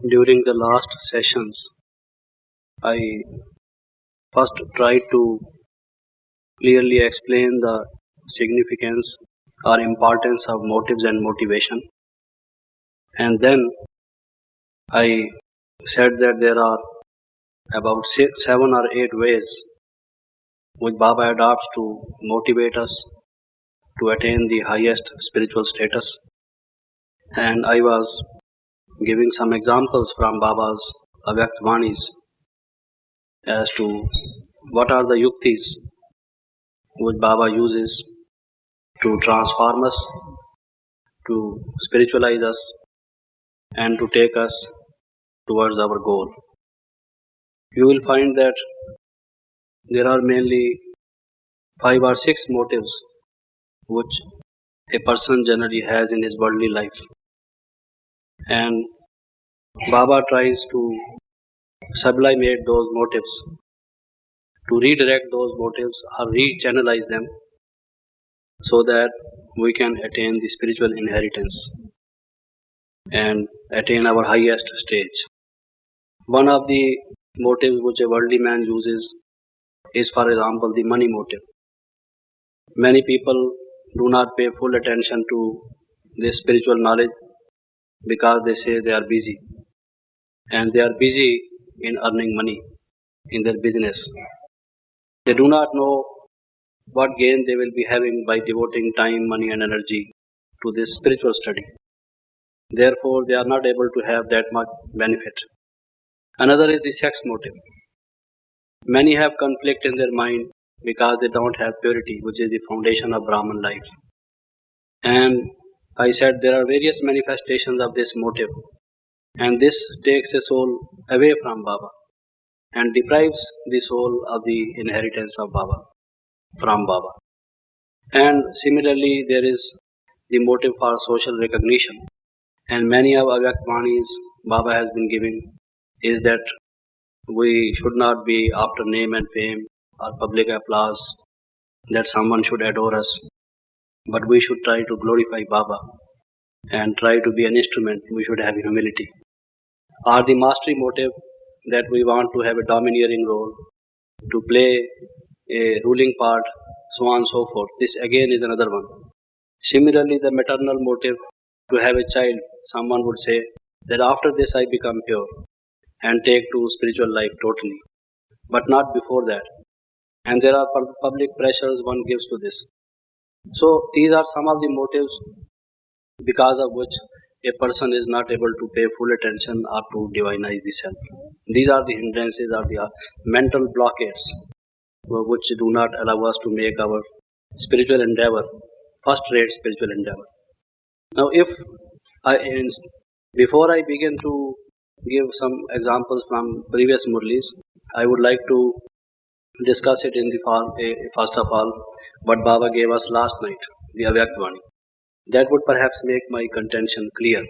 During the last sessions, I first tried to clearly explain the significance or importance of motives and motivation, and then I said that there are about 7 or 8 ways which Baba adopts to motivate us to attain the highest spiritual status, and I was giving some examples from Baba's Avyakt Vanis as to what are the yuktis which Baba uses to transform us, to spiritualize us, and to take us towards our goal. You will find that there are mainly 5 or 6 motives which a person generally has in his worldly life, and Baba tries to sublimate those motives, to redirect those motives or re-channelize them so that we can attain the spiritual inheritance and attain our highest stage. One of the motives which a worldly man uses is, for example, the money motive. Many people do not pay full attention to this spiritual knowledge because they say they are busy, and they are busy in earning money in their business. They do not know what gain they will be having by devoting time, money, and energy to this spiritual study. Therefore, they are not able to have that much benefit. Another is the sex motive. Many have conflict in their mind because they don't have purity, which is the foundation of Brahman life. And I said there are various manifestations of this motive, and this takes a soul away from Baba and deprives the soul of the inheritance of Baba from Baba. And similarly, there is the motive for social recognition, and many of Avyakt Vanis Baba has been giving is that we should not be after name and fame or public applause, that someone should adore us, but we should try to glorify Baba and try to be an instrument. We should have humility. Or the mastery motive, that we want to have a domineering role, to play a ruling part, so on and so forth. This again is another one. Similarly, the maternal motive, to have a child, someone would say that after this I become pure and take to spiritual life totally, but not before that. And there are public pressures one gives to this. So these are some of the motives because of which a person is not able to pay full attention or to divinize the self. These are the hindrances or the mental blockades which do not allow us to make our spiritual endeavor first-rate spiritual endeavor. Now, before I begin to give some examples from previous murlis, I would like to discuss it in the form, first of all, what Baba gave us last night, the Avyakt Vani. That would perhaps make my contention clear.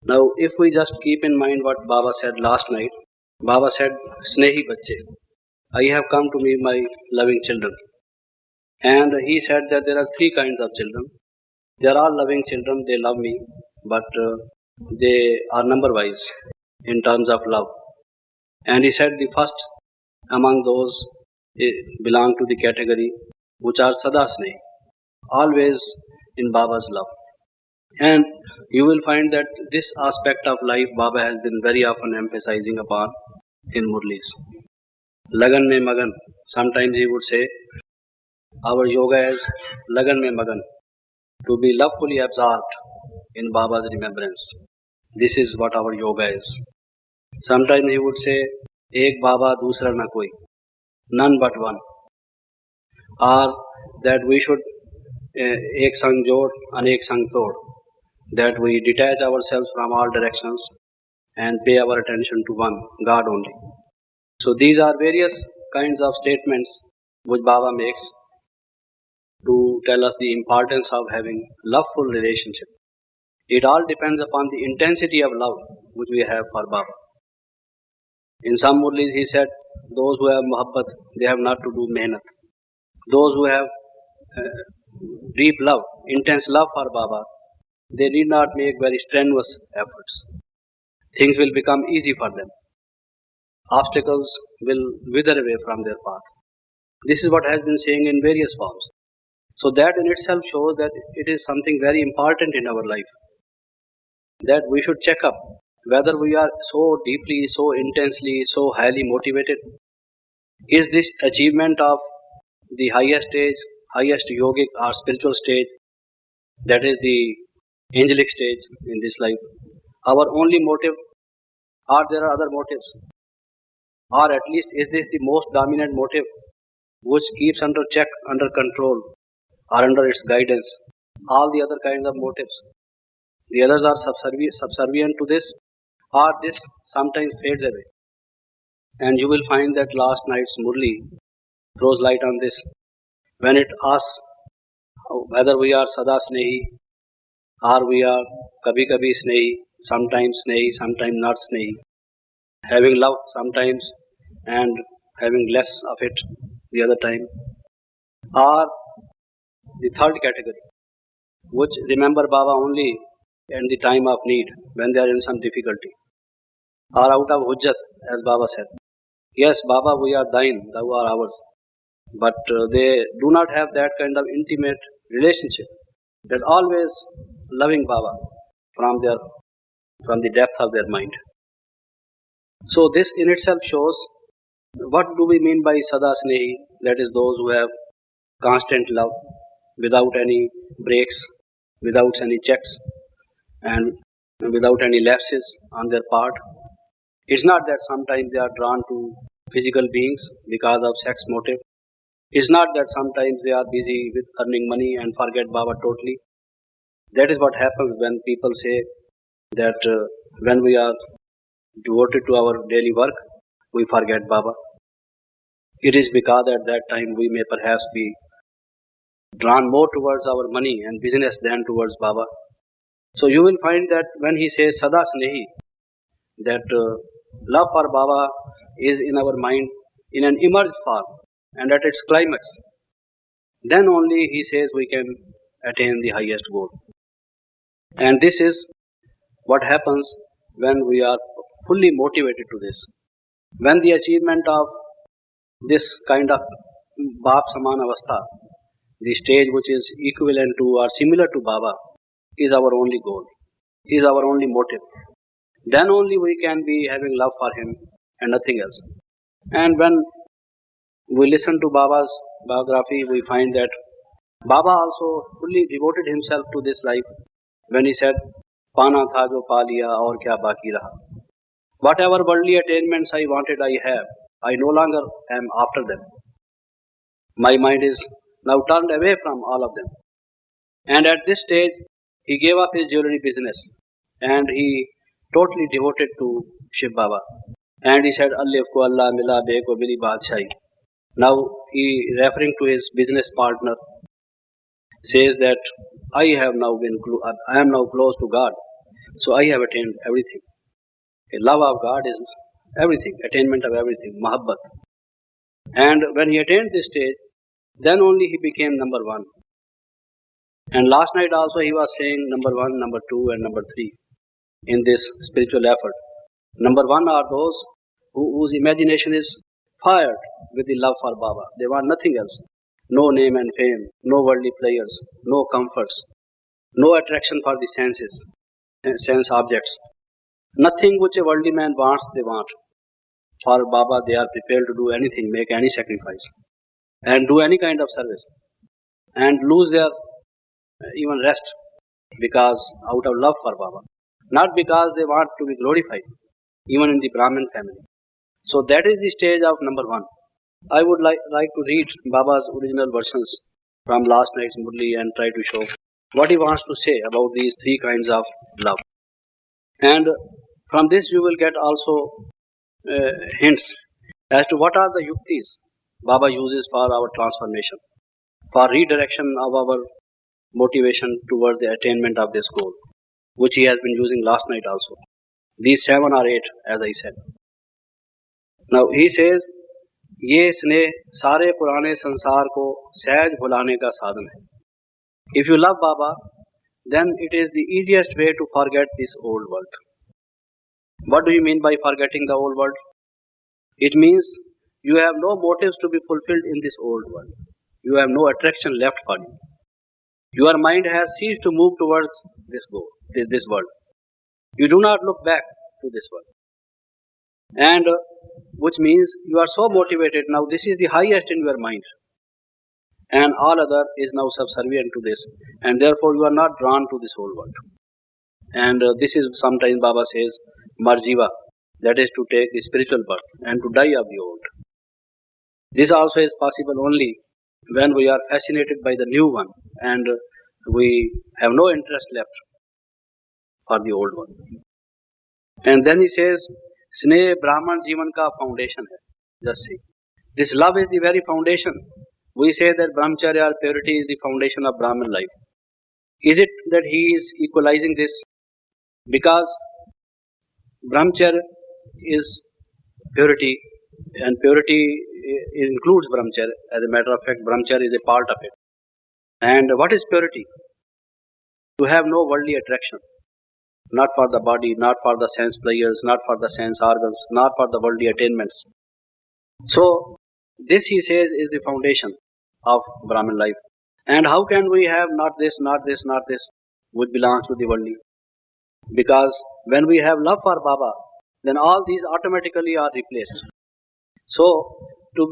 Now, if we just keep in mind what Baba said last night, Baba said, Snehi Bacche, I have come to meet my loving children. And he said that there are 3 kinds of children. They are all loving children, they love me, but they are number-wise in terms of love. And he said the first among those belong to the category which are Sada Snehi, always in Baba's love. And you will find that this aspect of life Baba has been very often emphasizing upon in Murlis. Lagan mein magan. Sometimes he would say, our yoga is Lagan mein magan, to be lovefully absorbed in Baba's remembrance. This is what our yoga is. Sometimes he would say, Ek Baba dusra na koi, none but one. Or that we should Ek sang jod, anek sang tod, that we detach ourselves from all directions and pay our attention to one, God only. So these are various kinds of statements which Baba makes to tell us the importance of having loveful relationship. It all depends upon the intensity of love which we have for Baba. In some murlis he said, those who have muhabbat, they have not to do mehnat. Those who have deep love, intense love for Baba, they need not make very strenuous efforts. things will become easy for them. Obstacles will wither away from their path. This is what has been saying in various forms. So that in itself shows that it is something very important in our life, that we should check up whether we are so deeply, so intensely, so highly motivated. Is this achievement of the highest stage, highest yogic or spiritual stage, that is the angelic stage in this life, our only motive, or there are other motives? Or at least is this the most dominant motive which keeps under check, under control, or under its guidance all the other kinds of motives? The others are subservient to this, or this sometimes fades away. And you will find that last night's Murli throws light on this when it asks whether we are Sada Snehi or we are Kabhi Kabhi Snehi, sometimes not Snehi, having love sometimes and having less of it the other time. Or the third category, which remember Baba only in the time of need, when they are in some difficulty, or out of hujjat, as Baba said. Yes, Baba, we are thine, thou are ours. But they do not have that kind of intimate relationship, that always loving Baba from the depth of their mind. So this in itself shows what do we mean by Sada Snehi, that is those who have constant love without any breaks, without any checks, and without any lapses on their part. It's not that sometimes they are drawn to physical beings because of sex motive. It's not that sometimes they are busy with earning money and forget Baba totally. That is what happens when people say that when we are devoted to our daily work, we forget Baba. It is because at that time we may perhaps be drawn more towards our money and business than towards Baba. So you will find that when he says Sada Snehi, that love for Baba is in our mind in an emerged form and at its climax. Then only he says we can attain the highest goal. And this is what happens when we are fully motivated to this. When the achievement of this kind of Bap Saman Avastha, the stage which is equivalent to or similar to Baba, is our only goal, is our only motive. Then only we can be having love for him and nothing else. And when we listen to Baba's biography, we find that Baba also fully devoted himself to this life when he said, Pana tha jo pa liya aur kya baki raha. Whatever worldly attainments I wanted, I have. I no longer am after them. My mind is now turned away from all of them. And at this stage, he gave up his jewelry business and he totally devoted to Shiv Baba. And he said, Allif ko Allah mila be ko mili badshai. Now he, referring to his business partner, says that I am now close to God, so I have attained everything. The love of God is everything, attainment of everything, Mahabbat. And when he attained this stage, then only he became number one. And last night also he was saying number one, number two, and number three in this spiritual effort. Number one are those whose imagination is fired with the love for Baba. They want nothing else. No name and fame, no worldly pleasures, no comforts, no attraction for the senses, sense objects. Nothing which a worldly man wants, they want. For Baba, they are prepared to do anything, make any sacrifice, and do any kind of service, and lose their even rest because out of love for Baba, not because they want to be glorified, even in the Brahmin family. So that is the stage of number one. I would like to read Baba's original versions from last night's Murli and try to show what he wants to say about these three kinds of love. And from this you will get also hints as to what are the yuktis Baba uses for our transformation, for redirection of our motivation towards the attainment of this goal, which he has been using last night also. These 7 or 8, as I said. Now he says, ये स्नेह सारे पुराने संसार को सहज भुलाने का साधन है. If you love Baba, then it is the easiest way to forget this old world. What do you mean by forgetting the old world? It means you have no motives to be fulfilled in this old world. You have no attraction left for you. Your mind has ceased to move towards this world. You do not look back to this world. And which means you are so motivated now, this is the highest in your mind. And all other is now subservient to this. And therefore you are not drawn to this whole world. And this is sometimes Baba says, Marjiva, that is to take the spiritual birth and to die of the old. This also is possible only when we are fascinated by the new one and we have no interest left for the old one. And then he says, Sneh Brahman Jivan ka foundation hai. Just see. This love is the very foundation. We say that Brahmacharya or purity is the foundation of Brahman life. Is it that he is equalizing this? Because Brahmacharya is purity and purity includes Brahmacharya. As a matter of fact, Brahmacharya is a part of it. And what is purity? To have no worldly attraction. Not for the body, not for the sense pleasures, not for the sense organs, not for the worldly attainments. So, this he says is the foundation of Brahman life. And how can we have not this, not this, not this, which belongs to the worldly? Because when we have love for Baba, then all these automatically are replaced. So, to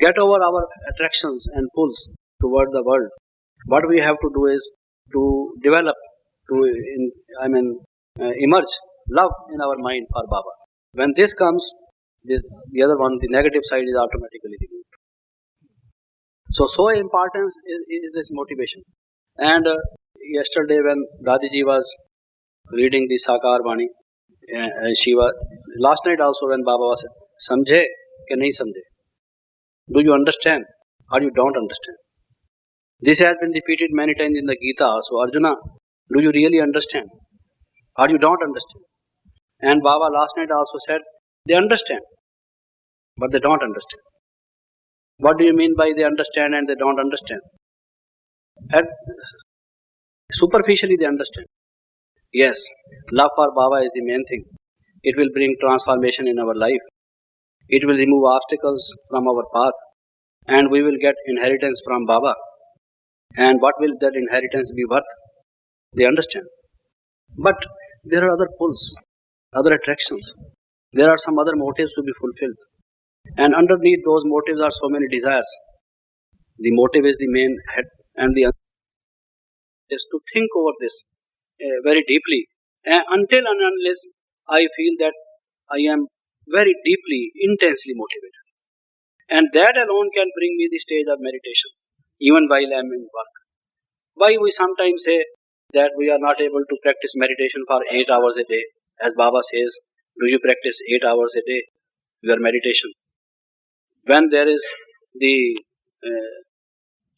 get over our attractions and pulls toward the world, what we have to do is to develop, emerge love in our mind for Baba. When this comes, the other one, the negative side is automatically removed. So important is this motivation. And yesterday when Dadiji was reading the Sakar Vani, last night also when Baba was samjhe ke nahi samjhe? Do you understand or you don't understand? This has been repeated many times in the Gita. So Arjuna, do you really understand or you don't understand? And Baba last night also said, they understand, but they don't understand. What do you mean by they understand and they don't understand? Superficially they understand. Yes, love for Baba is the main thing. It will bring transformation in our life. It will remove obstacles from our path. And we will get inheritance from Baba. And what will that inheritance be worth? They understand. But there are other pulls, other attractions. There are some other motives to be fulfilled. And underneath those motives are so many desires. The motive is the main head, and the other is to think over this very deeply. Until and unless I feel that I am very deeply, intensely motivated. And that alone can bring me the stage of meditation, even while I am in work. Why we sometimes say that we are not able to practice meditation for 8 hours a day. As Baba says, do you practice 8 hours a day, your meditation? When there is the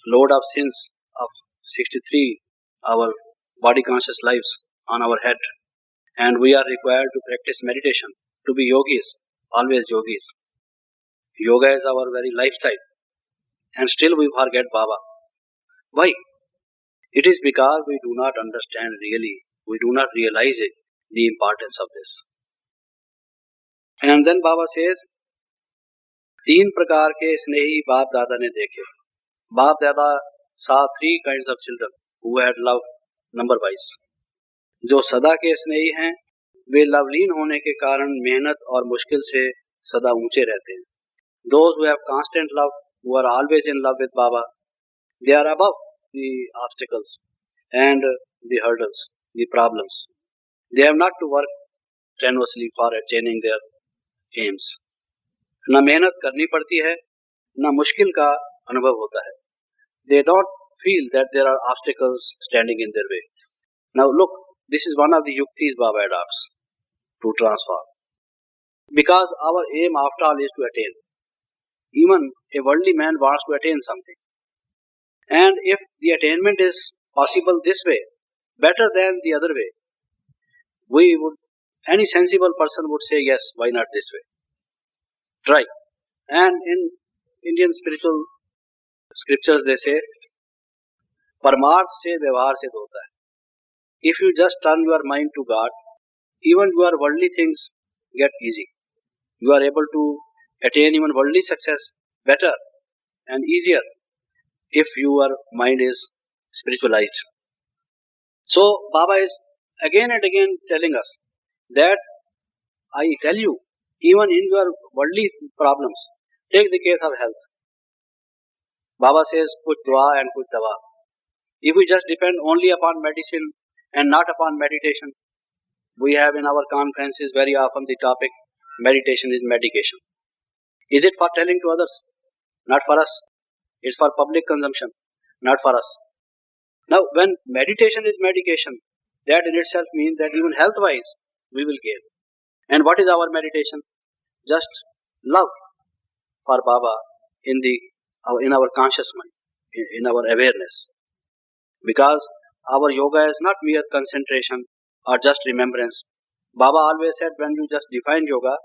load of sins of 63, our body conscious lives on our head, and we are required to practice meditation, to be yogis, always yogis. Yoga is our very lifestyle, and still we forget Baba. Why? It is because we do not understand really, we do not realize it, the importance of this. And then Baba says, 3 प्रकार के स्नेही बाप दादा ने देखे. बाप दादा saw 3 kinds of children who had love number wise. जो सदा के स्नेही हैं, वे लवलीन होने के कारण मेहनत और मुश्किल से सदा ऊंचे रहते हैं. Those who have constant love, who are always in love with Baba, they are above the obstacles and the hurdles, the problems. They have not to work strenuously for attaining their aims. न मेहनत करनी पड़ती है, न मुश्किल का अनुभव होता है. They don't feel that there are obstacles standing in their way. Now look, this is one of the yuktis Baba adopts to transform. Because our aim after all is to attain. Even a worldly man wants to attain something. And if the attainment is possible this way, better than the other way, any sensible person would say, yes, why not this way? Try. And in Indian spiritual scriptures they say, परमार्थ से व्यवहार से होता है. if you just turn your mind to God, even your worldly things get easy. You are able to attain even worldly success better and easier if your mind is spiritualized. So Baba is again and again telling us that I tell you, even in your worldly problems, take the case of health. Baba says, kuch dua and kuch dawa. If we just depend only upon medicine and not upon meditation, we have in our conferences very often the topic, meditation is medication. Is it for telling to others? Not for us. It's for public consumption, not for us. Now, when meditation is medication, that in itself means that even health-wise, we will gain. And what is our meditation? Just love for Baba in our conscious mind, in our awareness. Because our yoga is not mere concentration or just remembrance. Baba always said, when you just define yoga,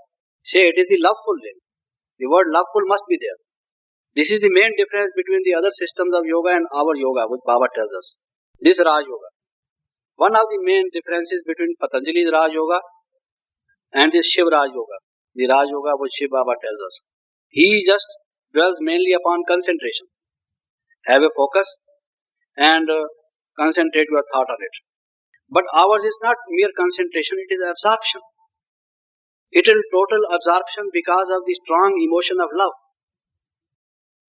say it is the loveful way. The word loveful must be there. This is the main difference between the other systems of yoga and our yoga, which Baba tells us. This Raj Yoga. One of the main differences between Patanjali's Raj Yoga and this Shiv Raj Yoga, the Raj Yoga which Shiv Baba tells us. He just dwells mainly upon concentration. Have a focus and concentrate your thought on it. But ours is not mere concentration, it is absorption. It is total absorption because of the strong emotion of love.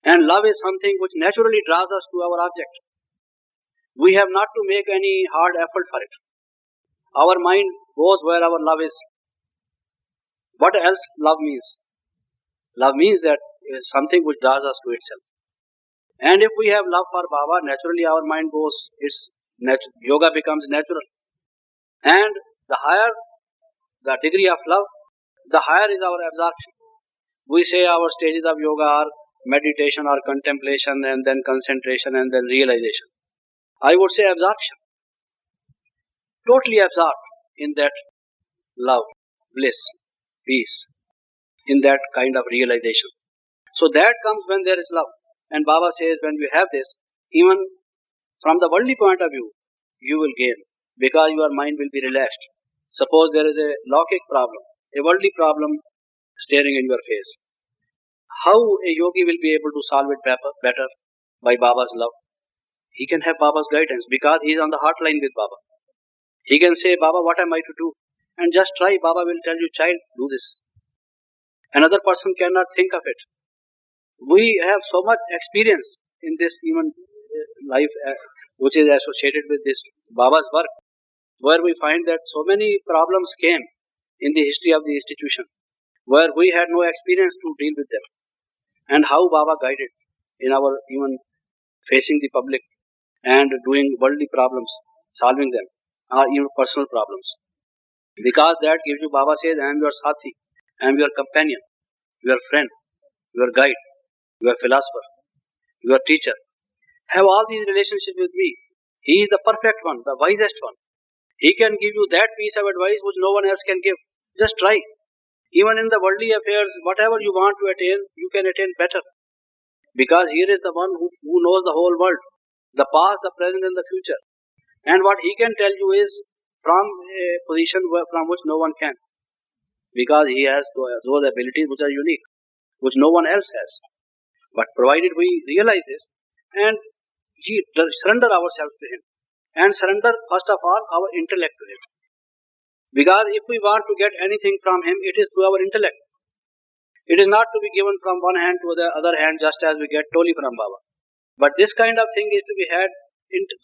And love is something which naturally draws us to our object. We have not to make any hard effort for it. Our mind goes where our love is. What else love means? Love means that it is something which draws us to itself. And if we have love for Baba, naturally our mind goes, yoga becomes natural. And the higher the degree of love, the higher is our absorption. We say our stages of yoga are meditation or contemplation and then concentration and then realization. I would say absorption. Totally absorbed in that love, bliss, peace, in that kind of realization. So that comes when there is love. And Baba says when you have this, even from the worldly point of view, you will gain because your mind will be relaxed. Suppose there is a Lokik problem, a worldly problem staring in your face. How a yogi will be able to solve it better? By Baba's love. He can have Baba's guidance because he is on the hotline with Baba. He can say, Baba, what am I to do? And just try. Baba will tell you, child, do this. Another person cannot think of it. We have so much experience in this human life which is associated with this Baba's work, where we find that so many problems came in the history of the institution, where we had no experience to deal with them, and how Baba guided in our even facing the public and doing worldly problems, solving them, or even personal problems. Because that gives you, Baba says, I am your Sathi, I am your companion, your friend, your guide, your philosopher, your teacher. Have all these relationships with me. He is the perfect one, the wisest one. He can give you that piece of advice which no one else can give. Just try. Even in the worldly affairs, whatever you want to attain, you can attain better. Because here is the one who knows the whole world, the past, the present and the future. And what he can tell you is from a position from which no one can. Because he has those abilities which are unique, which no one else has. But provided we realize this and surrender ourselves to him, and surrender first of all our intellect to him. Because if we want to get anything from him, it is through our intellect. It is not to be given from one hand to the other hand just as we get toli from Baba. But this kind of thing is to be had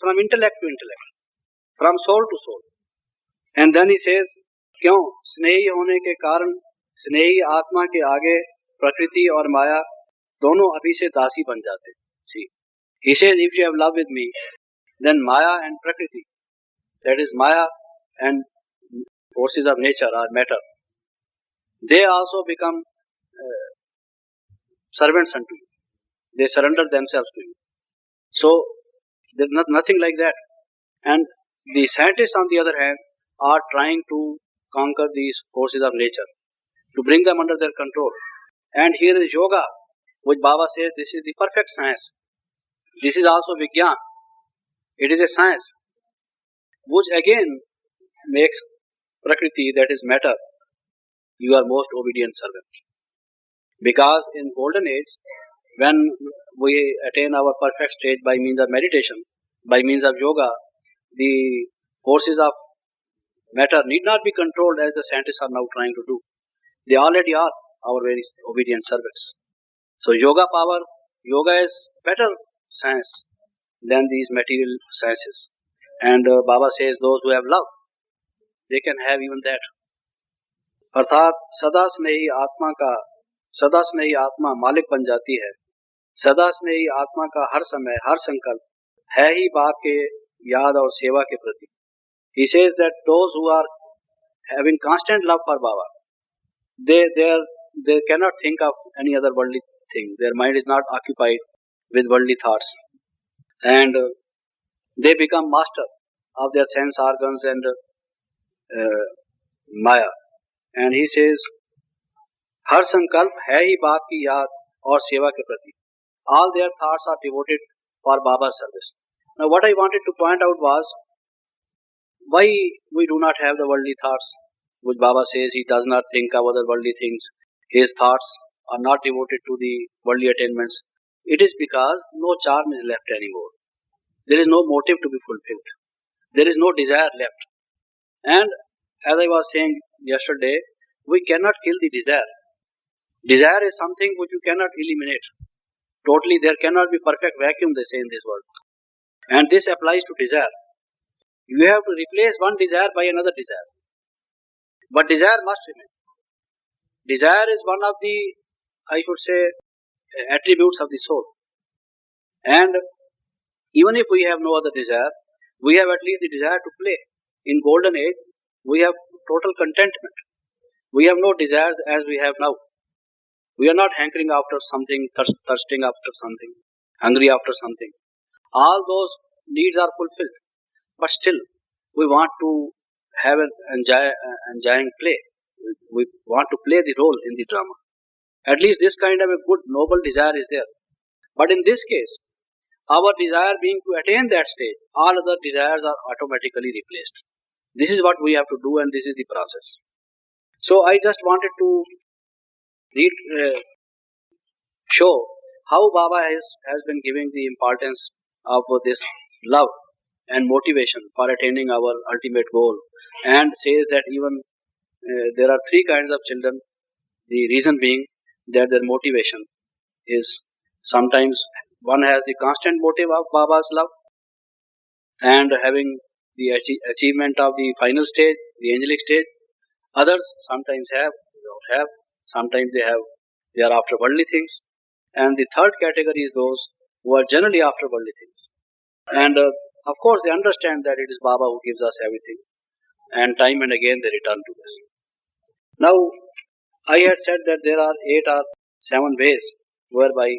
from intellect to intellect, from soul to soul. And then he says, क्यों स्नेही होने के कारण स्नेही आत्मा के आगे प्रकृति और माया दोनों अभी से दासी बन जाते. See, he says, if you have love with me, then Maya and Prakriti, that is Maya and forces of nature or matter, they also become servants unto you. They surrender themselves to you. So, there is nothing like that. And the scientists, on the other hand, are trying to conquer these forces of nature, to bring them under their control. And here is yoga, which Baba says this is the perfect science. This is also Vigyan. It is a science. which again makes Prakriti, that is matter, your most obedient servant. Because in golden age, when we attain our perfect stage by means of meditation, by means of yoga, the forces of matter need not be controlled as the scientists are now trying to do. They already are our very obedient servants. So yoga power, yoga is better science than these material sciences. And Baba says those who have love, they can have even that. अर्थात सदा स्नेही आत्मा मालिक बन जाती है. सदा स्नेही आत्मा का हर समय हर संकल्प है ही बाप के याद और सेवा के प्रति. He says that those who are having constant love for Baba, they cannot think of any other worldly thing. Their mind is not occupied with worldly thoughts, and they become master of their sense organs and Maya. And he says, हर संकल्प है ही बाप की याद और सेवा के प्रति. All their thoughts are devoted for Baba's service. Now what I wanted to point out was, why we do not have the worldly thoughts, which Baba says he does not think of other worldly things. His thoughts are not devoted to the worldly attainments. It is because no charm is left anymore. There is no motive to be fulfilled. There is no desire left. And as I was saying yesterday, we cannot kill the desire. Desire is something which you cannot eliminate. Totally, there cannot be perfect vacuum, they say in this world. And this applies to desire. You have to replace one desire by another desire. But desire must remain. Desire is one of the, I should say, attributes of the soul. And even if we have no other desire, we have at least the desire to play. In golden age, we have total contentment. We have no desires as we have now. We are not hankering after something, thirsting after something, hungry after something. All those needs are fulfilled. But still, we want to have an enjoying play. We want to play the role in the drama. At least this kind of a good, noble desire is there. But in this case, our desire being to attain that stage, all other desires are automatically replaced. This is what we have to do, and this is the process. So I just wanted to show how Baba has been giving the importance of this love and motivation for attaining our ultimate goal, and says that even there are three kinds of children. The reason being that their motivation is sometimes one has the constant motive of Baba's love and having the achievement of the final stage, the angelic stage. Others sometimes have, don't have. Sometimes they are after worldly things. And the third category is those who are generally after worldly things. And of course they understand that it is Baba who gives us everything. And time and again they return to this. Now, I had said that there are 8 or 7 ways whereby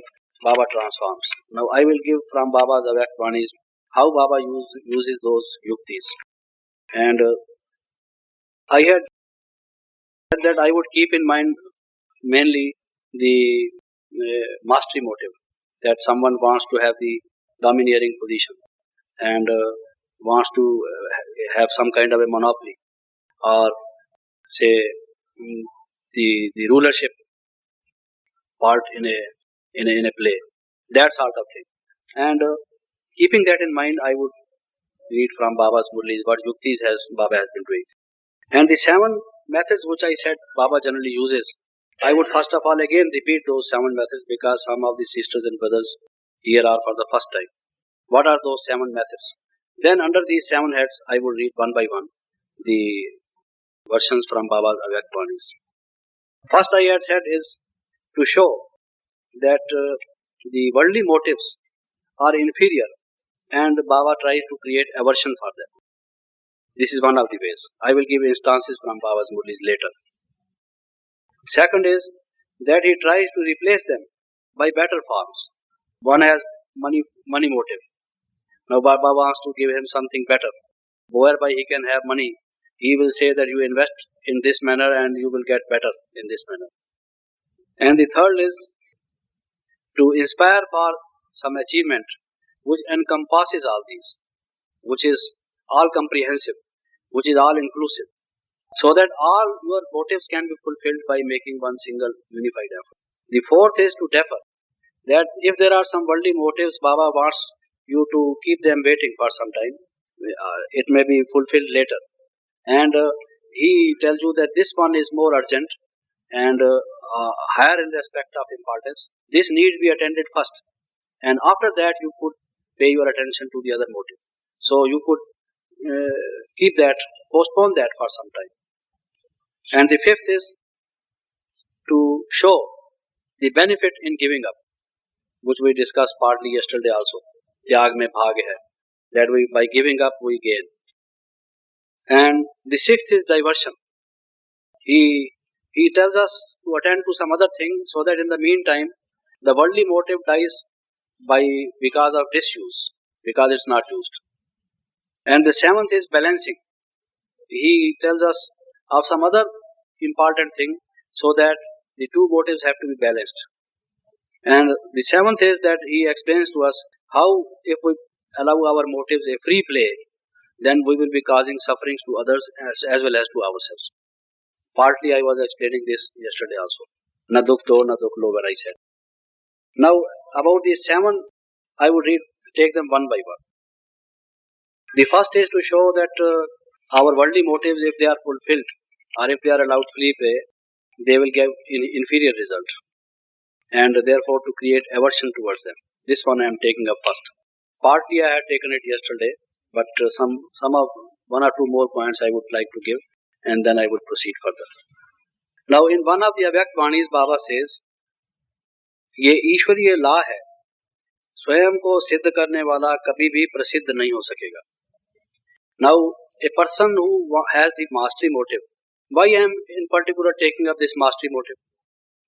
Baba transforms. Now I will give from Baba's Avyakt-Vanis how Baba uses those yuktis. And I had said that I would keep in mind mainly the mastery motive, that someone wants to have the domineering position and wants to have some kind of a monopoly, or say the rulership part in a play, that sort of thing. And keeping that in mind, I would read from Baba's Murlis what yuktis Baba has been doing. And the 7 methods which I said Baba generally uses, I would first of all again repeat those 7 methods, because some of the sisters and brothers here are for the first time. What are those 7 methods? Then under these 7 heads, I will read one by one the versions from Baba's Avyakt-Vanis. First I had said is to show that the worldly motives are inferior, and Baba tries to create aversion for them. This is one of the ways. I will give instances from Baba's Murlis later. Second is that he tries to replace them by better forms. One has money motive. Now Baba wants to give him something better, whereby he can have money. He will say that you invest in this manner and you will get better in this manner. And the third is to inspire for some achievement which encompasses all these, which is all comprehensive, which is all inclusive, so that all your motives can be fulfilled by making one single unified effort. The fourth is to defer, that if there are some worldly motives, Baba wants you to keep them waiting for some time. It may be fulfilled later. And he tells you that this one is more urgent and higher in respect of importance. This need be attended first. And after that, you could pay your attention to the other motive. So you could keep that, postpone that for some time. And the fifth is to show the benefit in giving up, which we discussed partly yesterday also. Tyag mein bhag hai, that we, by giving up we gain. And the sixth is diversion. He tells us to attend to some other thing, so that in the meantime the worldly motive dies because of disuse, because it's not used. And the seventh is balancing. He tells us of some other important thing, so that the two motives have to be balanced. And the seventh is that he explains to us how, if we allow our motives a free play, then we will be causing sufferings to others as well as to ourselves. Partly I was explaining this yesterday also. Na dukh do, na dukh lo, when I said. Now, about these seven, I would take them one by one. The first is to show that our worldly motives, if they are fulfilled, or if they are allowed free play, they will give inferior result, and therefore to create aversion towards them. This one I am taking up first. Partly I had taken it yesterday, but some of one or two more points I would like to give, and then I would proceed further. Now, in one of the Avyakt Vanis, Baba says, ये ईश्वरीय ला है, स्वयं को सिद्ध करने वाला कभी भी प्रसिद्ध नहीं हो सकेगा. Now, a person who has the mastery motive, why I am in particular taking up this mastery motive?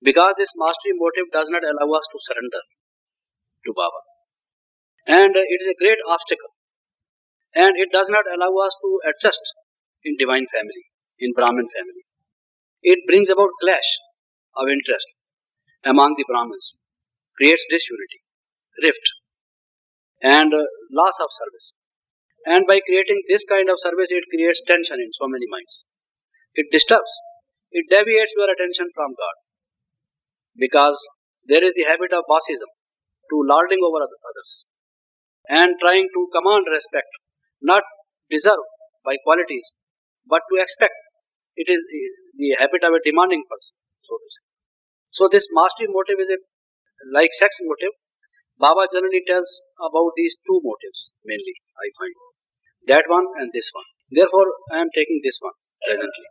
Because this mastery motive does not allow us to surrender to Baba. And it is a great obstacle. And it does not allow us to adjust in divine family, in Brahmin family. It brings about clash of interest among the Brahmins, creates disunity, rift, and loss of service. And by creating this kind of service, it creates tension in so many minds. It disturbs, it deviates your attention from God. Because there is the habit of bossism, to lording over others, and trying to command respect, not deserve by qualities, but to expect. It is the habit of a demanding person, so to say. So this mastery motive is like sex motive. Baba generally tells about these two motives mainly, I find. That one and this one. Therefore, I am taking this one presently.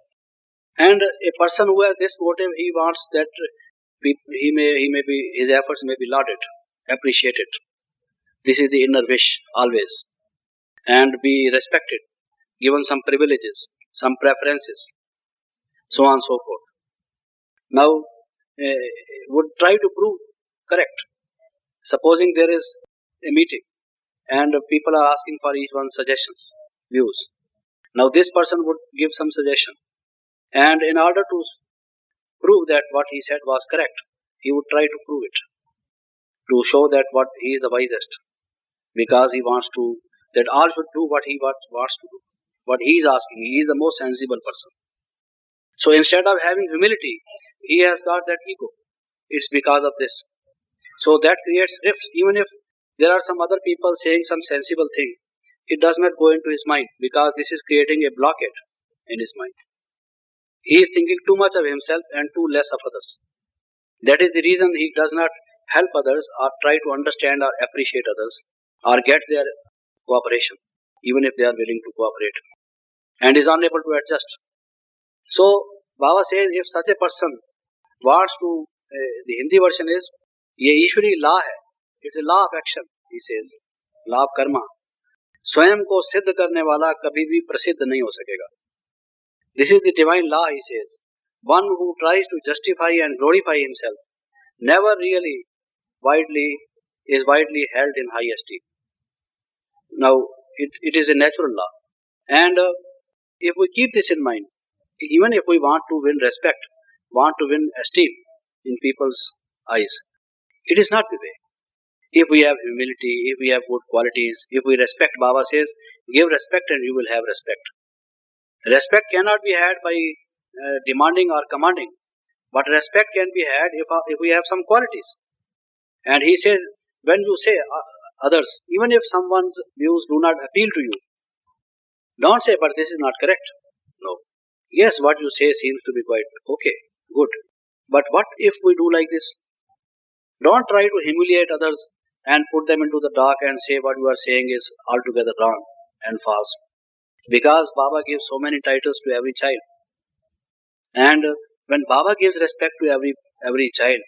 And a person who has this motive, he wants that his efforts may be lauded, appreciated. This is the inner wish always. And be respected, given some privileges, some preferences, so on and so forth. Now, would try to prove correct. Supposing there is a meeting and people are asking for each one's suggestions, views. Now this person would give some suggestion, and in order to prove that what he said was correct, he would try to prove it, to show that what he is the wisest, because he wants to, that all should do what he wants to do, what he is asking. He is the most sensible person. So instead of having humility, he has got that ego. It's because of this. So that creates rifts. Even if there are some other people saying some sensible thing, it does not go into his mind, because this is creating a blockade in his mind. He is thinking too much of himself and too less of others. That is the reason he does not help others or try to understand or appreciate others or get their cooperation, even if they are willing to cooperate, and is unable to adjust. So Baba says, if such a person wants to, the Hindi version is, ये ईश्वरी law है, it's a law of action, he says, law of karma. स्वयं को सिद्ध करने वाला कभी भी प्रसिद्ध नहीं हो सकेगा. This is the divine law, he says. One who tries to justify and glorify himself never really is widely held in high esteem. Now, it is a natural law. And if we keep this in mind, even if we want to win respect, want to win esteem in people's eyes, it is not the way. If we have humility, if we have good qualities, if we respect, Baba says, give respect and you will have respect. Respect cannot be had by demanding or commanding, but respect can be had if we have some qualities. And he says, when you say others, even if someone's views do not appeal to you, don't say, but this is not correct. No. Yes, what you say seems to be quite okay, good. But what if we do like this? Don't try to humiliate others and put them into the dark and say what you are saying is altogether wrong and false. Because Baba gives so many titles to every child. And when Baba gives respect to every child,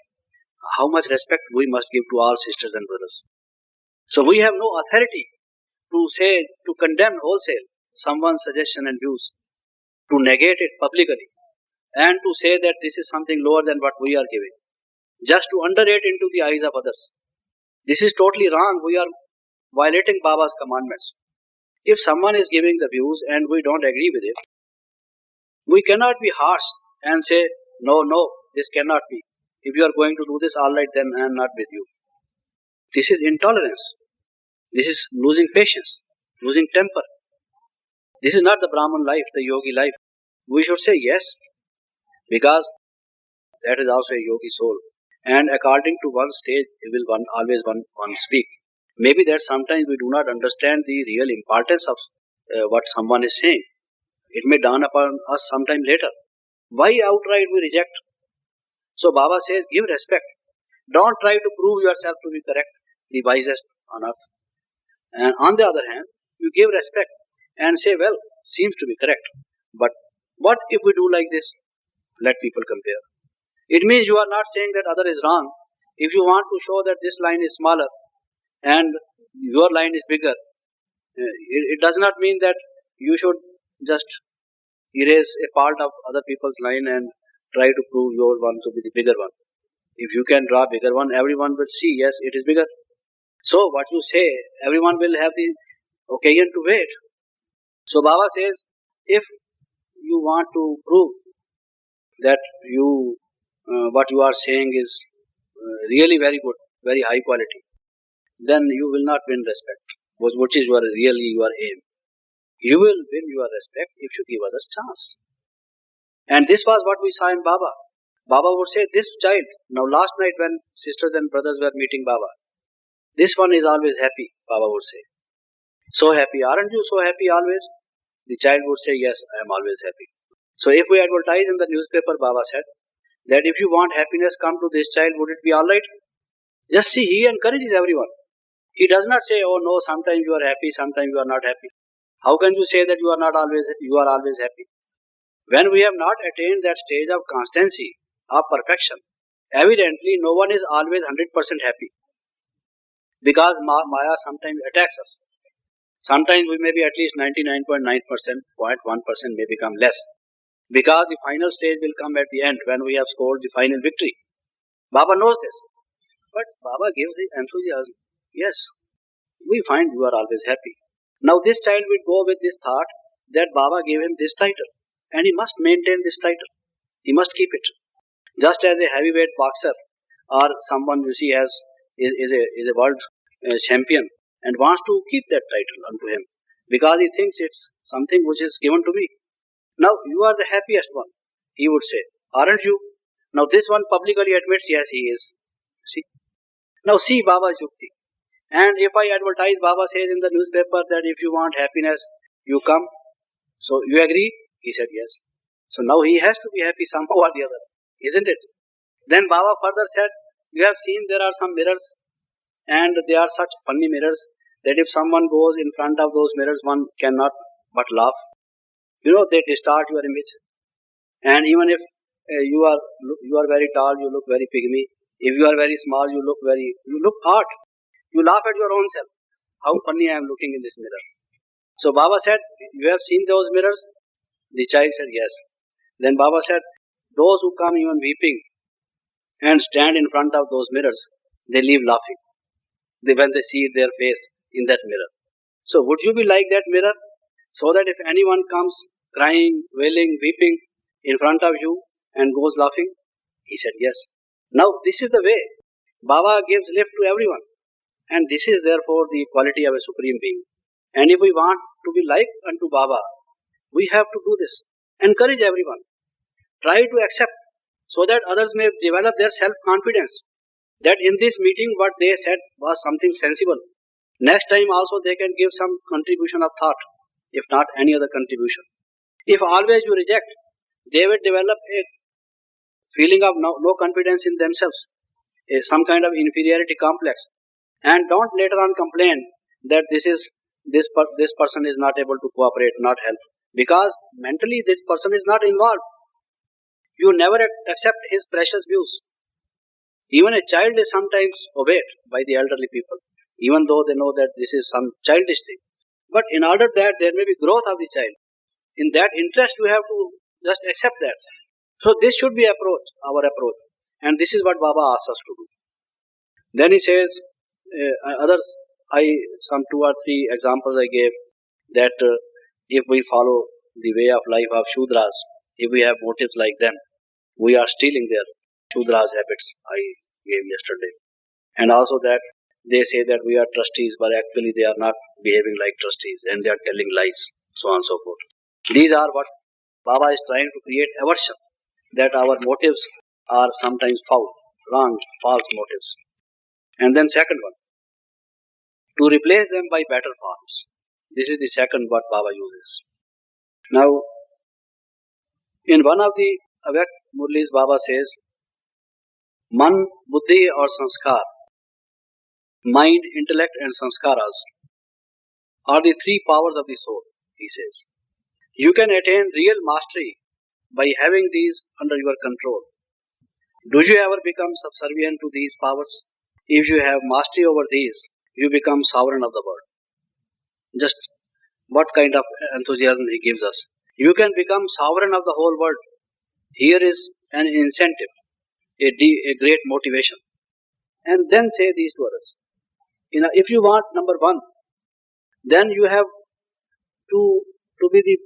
how much respect we must give to all sisters and brothers. So we have no authority to condemn wholesale someone's suggestion and views, to negate it publicly, and to say that this is something lower than what we are giving, just to underrate into the eyes of others. This is totally wrong. We are violating Baba's commandments. If someone is giving the views and we don't agree with it, we cannot be harsh and say, no, this cannot be. If you are going to do this, all right, then I am not with you. This is intolerance. This is losing patience, losing temper. This is not the Brahman life, the yogi life. We should say yes, because that is also a yogi soul. And according to one stage, always one speak. Maybe that sometimes we do not understand the real importance of what someone is saying. It may dawn upon us sometime later. Why outright we reject? So Baba says, give respect. Don't try to prove yourself to be correct, the wisest on earth. And on the other hand, you give respect and say, well, seems to be correct. But what if we do like this? Let people compare. It means you are not saying that other is wrong. If you want to show that this line is smaller and your line is bigger, it does not mean that you should just erase a part of other people's line and try to prove your one to be the bigger one. If you can draw bigger one, everyone will see, yes, it is bigger. So what you say, everyone will have the occasion to wait. So Baba says, if you want to prove that what you are saying is really very good, very high quality, then you will not win respect, which is really your aim. You will win your respect if you give others chance. And this was what we saw in Baba. Baba would say, this child, now last night when sisters and brothers were meeting Baba, this one is always happy, Baba would say. So happy, aren't you so happy always? The child would say, yes, I am always happy. So if we advertise in the newspaper, Baba said, that if you want happiness, come to this child, would it be alright? Just see, he encourages everyone. He does not say, oh no, sometimes you are happy, sometimes you are not happy. How can you say that you are always happy? When we have not attained that stage of constancy, of perfection, evidently no one is always 100% happy. Because Maya sometimes attacks us. Sometimes we may be at least 99.9%, 0.1% may become less. Because the final stage will come at the end when we have scored the final victory. Baba knows this. But Baba gives the enthusiasm. Yes, we find you are always happy. Now this child will go with this thought that Baba gave him this title. And he must maintain this title. He must keep it. Just as a heavyweight boxer or someone you see is a world champion and wants to keep that title unto him because he thinks it's something which is given to me. Now you are the happiest one, he would say, aren't you? Now this one publicly admits, yes, he is. See? Now see Baba's yukti. And if I advertise, Baba says in the newspaper that if you want happiness, you come. So you agree? He said yes. So now he has to be happy somehow or the other, isn't it? Then Baba further said, you have seen there are some mirrors and they are such funny mirrors that if someone goes in front of those mirrors, one cannot but laugh. You know, they distort your image. And even if you are very tall, you look very pygmy. If you are very small, you look odd. You laugh at your own self. How funny I am looking in this mirror. So Baba said, you have seen those mirrors? The child said, yes. Then Baba said, those who come even weeping and stand in front of those mirrors, they leave laughing when they see their face in that mirror. So would you be like that mirror? So that if anyone comes crying, wailing, weeping in front of you and goes laughing? He said, yes. Now this is the way. Baba gives lift to everyone. And this is therefore the quality of a supreme being. And if we want to be like unto Baba, we have to do this. Encourage everyone. Try to accept so that others may develop their self-confidence that in this meeting what they said was something sensible. Next time also they can give some contribution of thought, if not any other contribution. If always you reject, they will develop a feeling of no confidence in themselves, some kind of inferiority complex, and don't later on complain that this person is not able to cooperate, not help, because mentally this person is not involved. You never accept his precious views. Even a child is sometimes obeyed by the elderly people, even though they know that this is some childish thing. But in order that there may be growth of the child, in that interest you have to just accept that. So this should be our approach, and this is what Baba asks us to do. Then he says, some 2 or 3 examples I gave, that if we follow the way of life of Shudras, if we have motives like them, we are stealing their Shudras habits, I gave yesterday. And also that they say that we are trustees, but actually they are not behaving like trustees and they are telling lies, so on and so forth. These are what Baba is trying to create aversion, that our motives are sometimes foul, wrong, false motives. And then second one, to replace them by better forms. This is the second what Baba uses. Now, in one of the Avyakt Murlis, Baba says, Man, Buddhi or Sanskar, mind, intellect and sanskaras are the 3 powers of the soul, he says. You can attain real mastery by having these under your control. Do you ever become subservient to these powers? If you have mastery over these, you become sovereign of the world. Just what kind of enthusiasm he gives us. You can become sovereign of the whole world. Here is an incentive, a great motivation. And then say these to others. If you want number 1, then you have to be the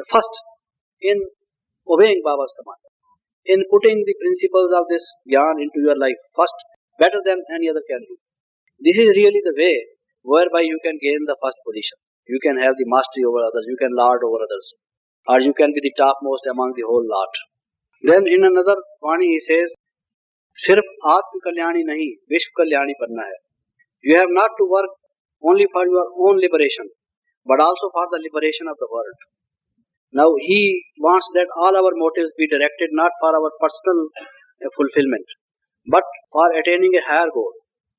first in obeying Baba's command, in putting the principles of this Gyan into your life first, better than any other can do. This is really the way whereby you can gain the first position. You can have the mastery over others, you can lord over others, or you can be the topmost among the whole lot. Then in another Vani he says, Sirf Atma Kalyani nahi, Vishwa Kalyani banna hai. You have not to work only for your own liberation, but also for the liberation of the world. Now he wants that all our motives be directed not for our personal fulfillment, but for attaining a higher goal,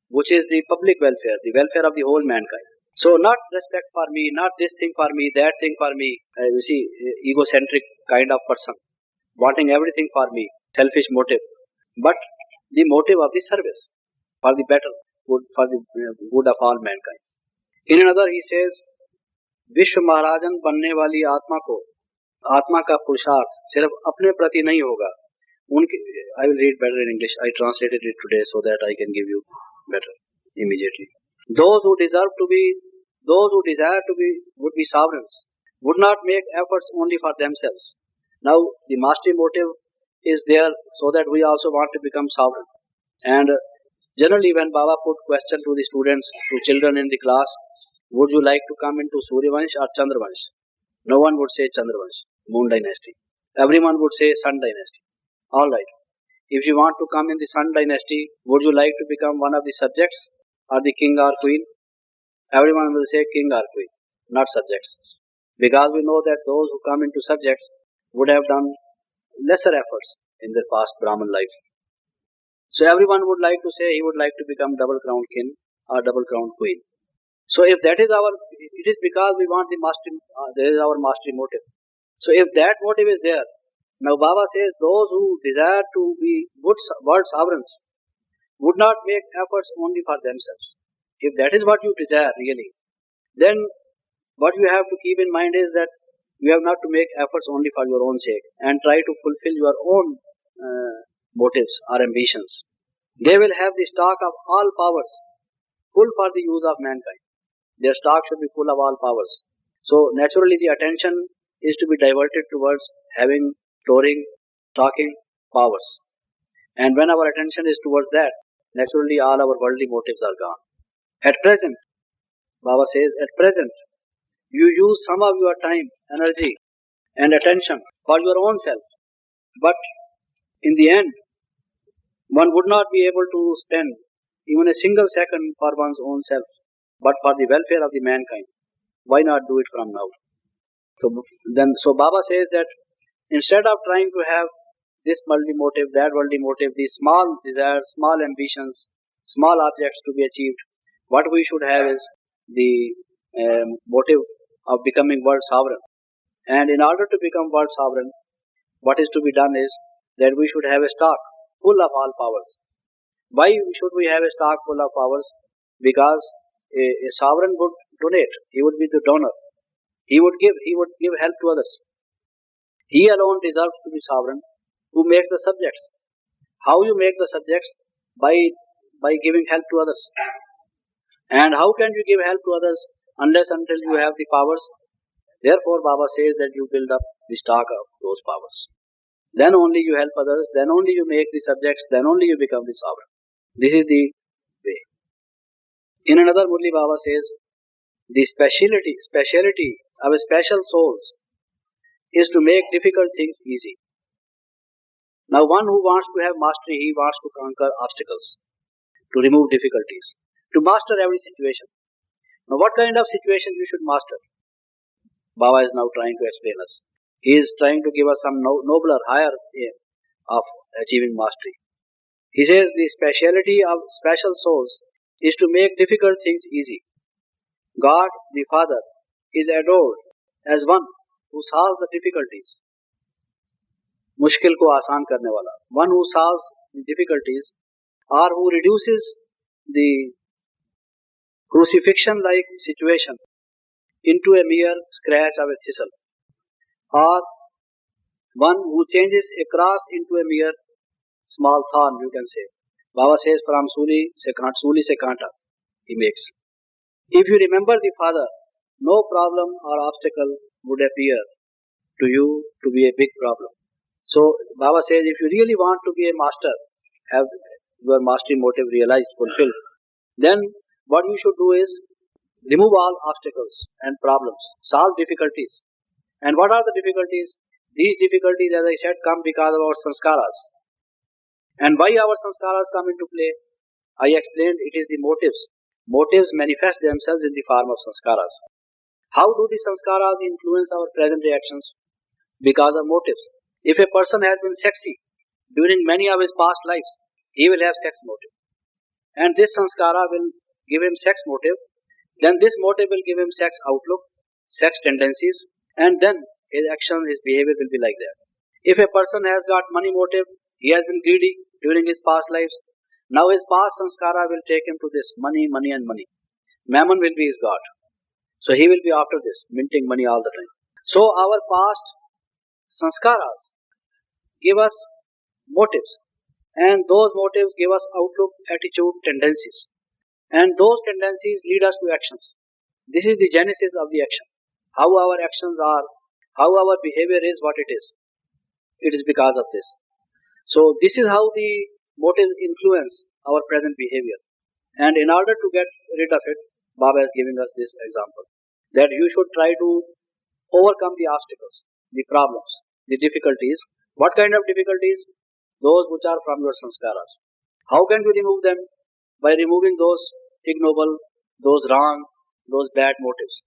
which is the public welfare, the welfare of the whole mankind. So not respect for me, not this thing for me, that thing for me, egocentric kind of person, wanting everything for me, selfish motive, but the motive of the service, for the better good, for the good of all mankind. In another he says, विश्व महाराजन बनने वाली आत्मा को, आत्मा का पुरुषार्थ सिर्फ अपने प्रति नहीं होगा, उनके, I will read better in English, I translated it today so that I can give you better immediately. Those who desire to be would be sovereigns, would not make efforts only for themselves. Now the mastery motive is there so that we also want to become sovereign. And generally when Baba put question to the students, to children in the class, would you like to come into Suryavansh or Chandravansh? No one would say Chandravansh, moon dynasty. Everyone would say sun dynasty. Alright. If you want to come in the sun dynasty, would you like to become one of the subjects or the king or queen? Everyone will say king or queen, not subjects. Because we know that those who come into subjects would have done lesser efforts in their past Brahman life. So everyone would like to say he would like to become double crowned king or double crowned queen. So if that is it is because we want the mastery, there is our mastery motive. So if that motive is there, now Baba says those who desire to be good world sovereigns would not make efforts only for themselves. If that is what you desire really, then what you have to keep in mind is that you have not to make efforts only for your own sake and try to fulfill your own motives or ambitions. They will have the stock of all powers full for the use of mankind. Their stock should be full of all powers. So naturally the attention is to be diverted towards having, storing, stocking powers. And when our attention is towards that, naturally all our worldly motives are gone. At present, Baba says, at present, you use some of your time, energy, and attention for your own self. But in the end, one would not be able to spend even a single second for one's own self, but for the welfare of the mankind. Why not do it from now? So Baba says that instead of trying to have this worldly motive, that worldly motive, these small desires, small ambitions, small objects to be achieved, what we should have is the motive of becoming world sovereign. And in order to become world sovereign, what is to be done is that we should have a stock full of all powers. Why should we have a stock full of powers? Because a sovereign would donate. He would be the donor. He would give help to others. He alone deserves to be sovereign, who makes the subjects. How you make the subjects? By giving help to others. And how can you give help to others unless until you have the powers? Therefore, Baba says that you build up the stock of those powers. Then only you help others, then only you make the subjects, then only you become the sovereign. This is the way. In another Murli, Baba says, the speciality of special souls is to make difficult things easy. Now one who wants to have mastery, he wants to conquer obstacles, to remove difficulties, to master every situation. Now what kind of situation you should master? Baba is now trying to explain us. He is trying to give us some nobler, higher aim of achieving mastery. He says the speciality of special souls is to make difficult things easy. God, the Father, is adored as one who solves the difficulties. मुश्किल को आसान करने वाला. One who solves the difficulties or who reduces the crucifixion-like situation into a mere scratch of a thistle, or one who changes a cross into a mere small thorn, you can say. Baba says from Suli se Kanta, he makes. If you remember the Father, no problem or obstacle would appear to you to be a big problem. So Baba says if you really want to be a master, have your mastery motive realized, fulfilled, then what you should do is remove all obstacles and problems, solve difficulties. And what are the difficulties? These difficulties, as I said, come because of our sanskaras. And why our sanskaras come into play? I explained it is the motives. Motives manifest themselves in the form of sanskaras. How do the sanskaras influence our present reactions? Because of motives. If a person has been sexy during many of his past lives, he will have sex motive. And this sanskara will give him sex motive. Then this motive will give him sex outlook, sex tendencies, and then his action, his behavior will be like that. If a person has got money motive, he has been greedy during his past lives. Now his past sanskara will take him to this money, money and money. Mammon will be his god. So he will be after this, minting money all the time. So our past sanskaras give us motives, and those motives give us outlook, attitude, tendencies. And those tendencies lead us to actions. This is the genesis of the action. How our actions are, how our behavior is what it is. It is because of this. So this is how the motives influence our present behavior. And in order to get rid of it, Baba is giving us this example. That you should try to overcome the obstacles, the problems, the difficulties. What kind of difficulties? Those which are from your sanskaras. How can we remove them? By removing those ignoble, those wrong, those bad motives.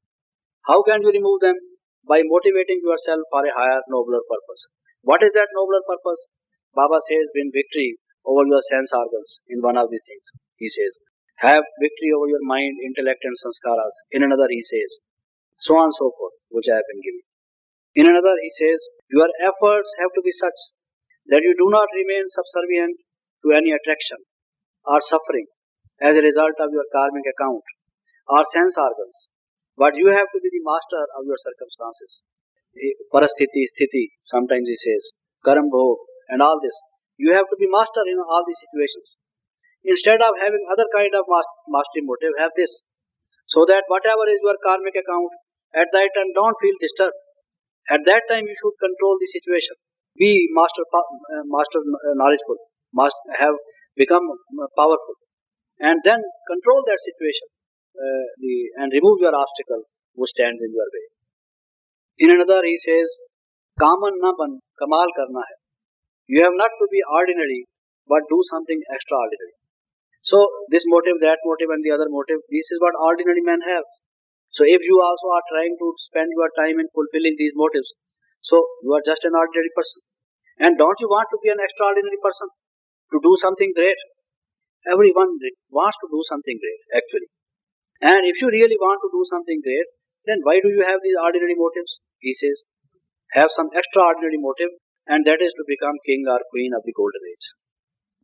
How can you remove them? By motivating yourself for a higher, nobler purpose. What is that nobler purpose? Baba says win victory over your sense organs in one of the things. He says have victory over your mind, intellect and sanskaras. In another he says so on and so forth, which I have been giving. In another he says your efforts have to be such that you do not remain subservient to any attraction or suffering as a result of your karmic account or sense organs. But you have to be the master of your circumstances. Parasthiti, sthiti, sometimes he says, karam bhog, and all this. You have to be master in all these situations. Instead of having other kind of mastery motive, have this. So that whatever is your karmic account, at that time don't feel disturbed. At that time you should control the situation. Be master knowledgeful. Have become powerful, and then control that situation and remove your obstacle who stands in your way. In another, he says, "Kaman na ban, kamal karna hai." You have not to be ordinary, but do something extraordinary. So this motive, that motive, and the other motive, this is what ordinary men have. So if you also are trying to spend your time in fulfilling these motives, so you are just an ordinary person. And don't you want to be an extraordinary person? To do something great? Everyone wants to do something great, actually. And if you really want to do something great, then why do you have these ordinary motives? He says, have some extraordinary motive, and that is to become king or queen of the golden age.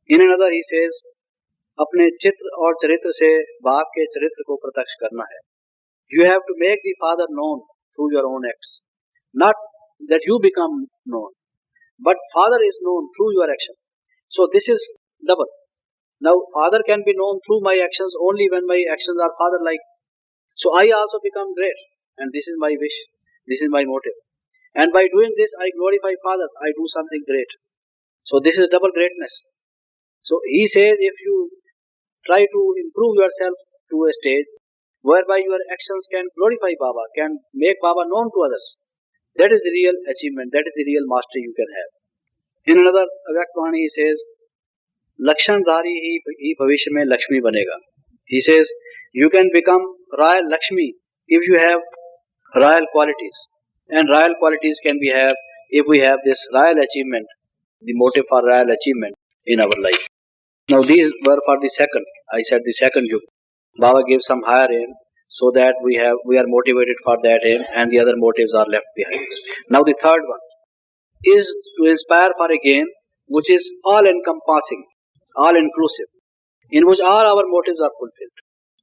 In another, he says, अपने चित्र और चरित्र से बाप के चरित्र को प्रत्यक्ष करना है. You have to make the Father known through your own acts. Not that you become known, but Father is known through your action. So this is double. Now Father can be known through my actions only when my actions are Father-like. So I also become great, and this is my wish, this is my motive. And by doing this I glorify Father, I do something great. So this is double greatness. So he says, if you try to improve yourself to a stage whereby your actions can glorify Baba, can make Baba known to others, that is the real achievement, that is the real mastery you can have. In another Avyaktvani, he says, Lakshandhari hi bhavishya mein Lakshmi banega. He says, you can become Royal Lakshmi if you have royal qualities. And royal qualities can be have if we have this royal achievement, the motive for royal achievement in our life. Now these were for the second, I said the second yuga. Baba gave some higher aim so that we are motivated for that aim, and the other motives are left behind. Now the third one is to inspire for a gain which is all encompassing, all inclusive, in which all our motives are fulfilled.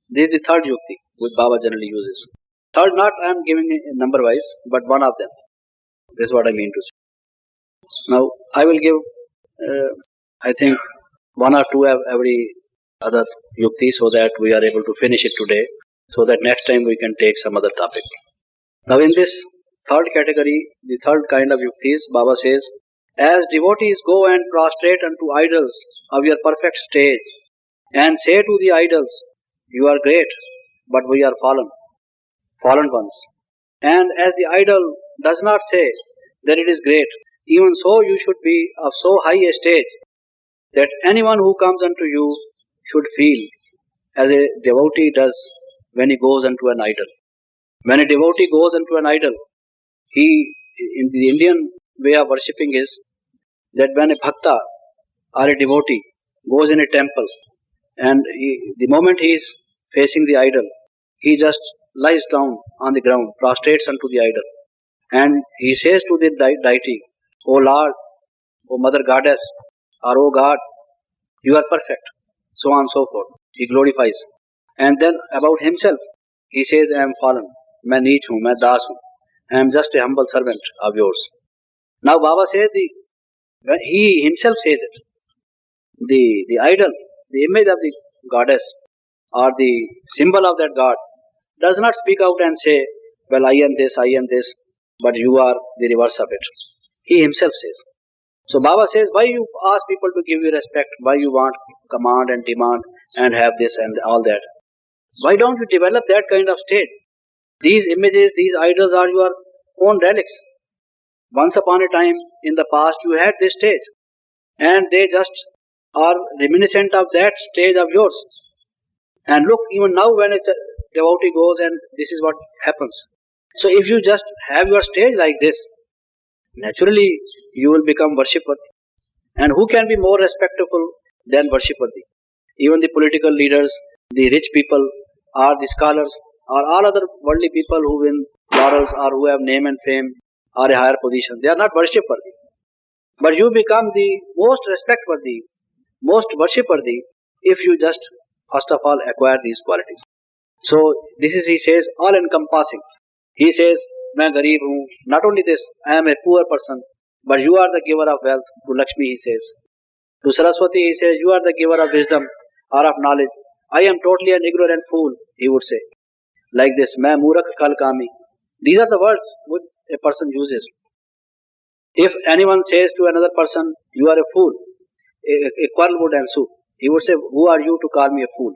This is the third yukti which Baba generally uses. Third, not I am giving it number wise, but one of them. This is what I mean to say. Now I will give I think one or two of every other yukti so that we are able to finish it today, so that next time we can take some other topic. Now in this third category, the third kind of yuktis, Baba says, as devotees go and prostrate unto idols of your perfect stage and say to the idols, you are great, but we are fallen ones. And as the idol does not say that it is great, even so you should be of so high a stage that anyone who comes unto you should feel as a devotee does when he goes unto an idol. When a devotee goes unto an idol, he, in the Indian way of worshipping is that when a bhakta or a devotee goes in a temple and the moment he is facing the idol, he just lies down on the ground, prostrates unto the idol, and he says to the deity, O Lord, O Mother Goddess, or O God, you are perfect, so on and so forth. He glorifies. And then about himself, he says, I am fallen, मैं नीच हूँ, मैं दास हूँ, I am just a humble servant of yours. Now Baba says, when he himself says it, the idol, the image of the goddess or the symbol of that god does not speak out and say, well, I am this, but you are the reverse of it. He himself says. So Baba says, why you ask people to give you respect, why you want command and demand and have this and all that? Why don't you develop that kind of state? These images, these idols are your own relics. Once upon a time in the past you had this stage, and they just are reminiscent of that stage of yours. And look, even now when a devotee goes, and this is what happens. So if you just have your stage like this, naturally you will become worshipworthy. And who can be more respectable than worshipworthy? Even the political leaders, the rich people, or the scholars, or all other worldly people who win laurels or who have name and fame or a higher position, they are not worshipworthy. But you become the most respect-worthy, most worship-worthy if you just first of all acquire these qualities. So this is, he says, all encompassing. He says, मैं गरीब हूँ. Not only this, I am a poor person, but you are the giver of wealth. To Lakshmi he says. To Saraswati he says, you are the giver of wisdom or of knowledge. I am totally an ignorant fool, he would say. Like this, मैं मूर्ख खल कामी. These are the words which a person uses. If anyone says to another person, you are a fool, a quarrel would ensue. He would say, who are you to call me a fool?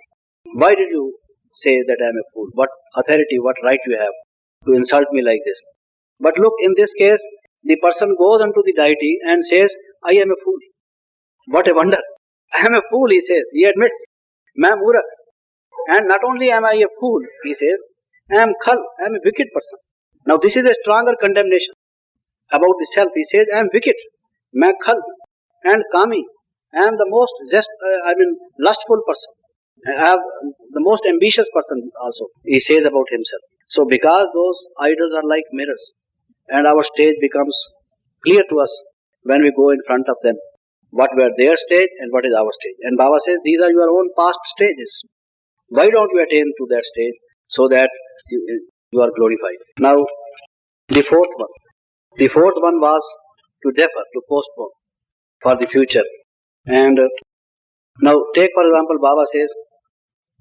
Why did you say that I am a fool? What authority, what right you have to insult me like this? But look, in this case, the person goes unto the deity and says, I am a fool. What a wonder. I am a fool, he says. He admits, I am Murak. And not only am I a fool, he says, I am Khal, I am a wicked person. Now this is a stronger condemnation about the self. He says, I am wicked, I Khal and Kami. I am the most lustful person. I am the most ambitious person also, he says about himself. So because those idols are like mirrors, and our stage becomes clear to us when we go in front of them, what were their stage and what is our stage. And Baba says, these are your own past stages. Why don't you attain to that stage so that you are glorified? Now, the fourth one. The fourth one was to defer, to postpone for the future. And now take for example, Baba says,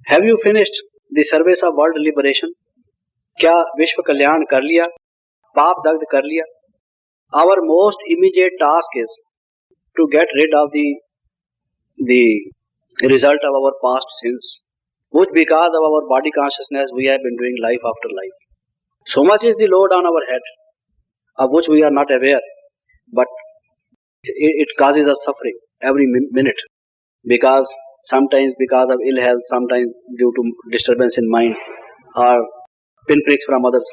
have you finished the service of world liberation? क्या विश्व कल्याण कर लिया? पाप दग्ध कर लिया? Our most immediate task is to get rid of the result of our past sins, which because of our body consciousness we have been doing life after life. So much is the load on our head, of which we are not aware, but it causes us suffering every minute, because sometimes because of ill health, sometimes due to disturbance in mind, or pinpricks from others.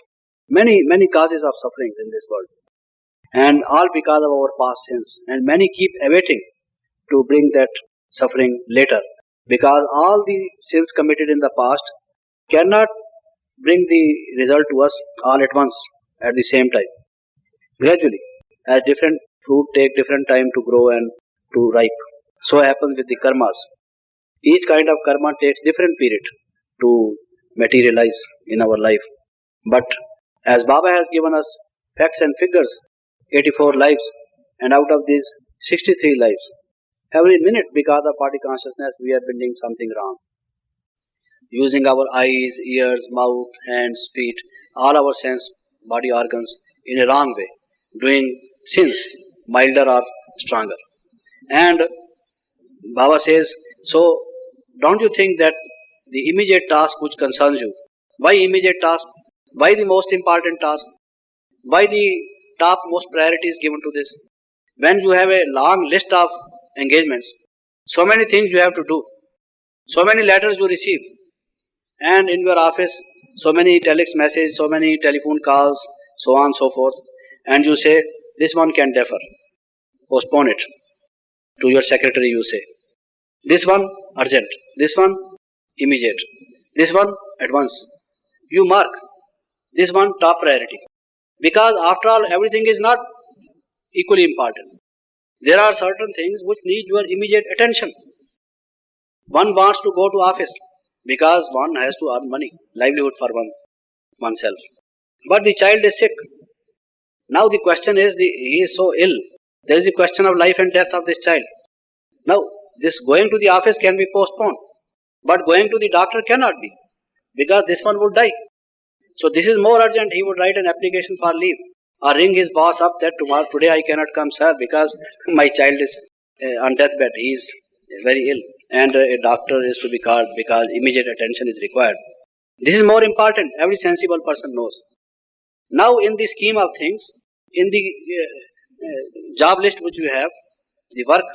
Many causes of sufferings in this world, and all because of our past sins. And many keep awaiting to bring that suffering later, because all the sins committed in the past cannot bring the result to us all at once at the same time. Gradually, as different fruit take different time to grow and to ripe, so happens with the karmas. Each kind of karma takes different period to materialize in our life. But as Baba has given us facts and figures, 84 lives, and out of these 63 lives, every minute because of body consciousness we are been doing something wrong. Using our eyes, ears, mouth, hands, feet, all our sense, body organs in a wrong way, doing sins, milder or stronger. And Baba says, so don't you think that the immediate task which concerns you, why immediate task? Why the most important task? Why the top most priority is given to this? When you have a long list of engagements, so many things you have to do, so many letters you receive, and in your office, so many telex messages, so many telephone calls, so on and so forth, and you say, this one can defer, postpone it. To your secretary you say, this one urgent, this one immediate, this one at once. You mark this one top priority, because after all everything is not equally important. There are certain things which need your immediate attention. One wants to go to office because one has to earn money, livelihood for oneself. But the child is sick. Now the question is, he is so ill. There is the question of life and death of this child. Now this going to the office can be postponed, but going to the doctor cannot be, because this one would die. So this is more urgent. He would write an application for leave, or ring his boss up that today I cannot come, sir, because my child is on deathbed. He is very ill, and a doctor is to be called because immediate attention is required. This is more important. Every sensible person knows. Now in the scheme of things, in the job list which you have, the work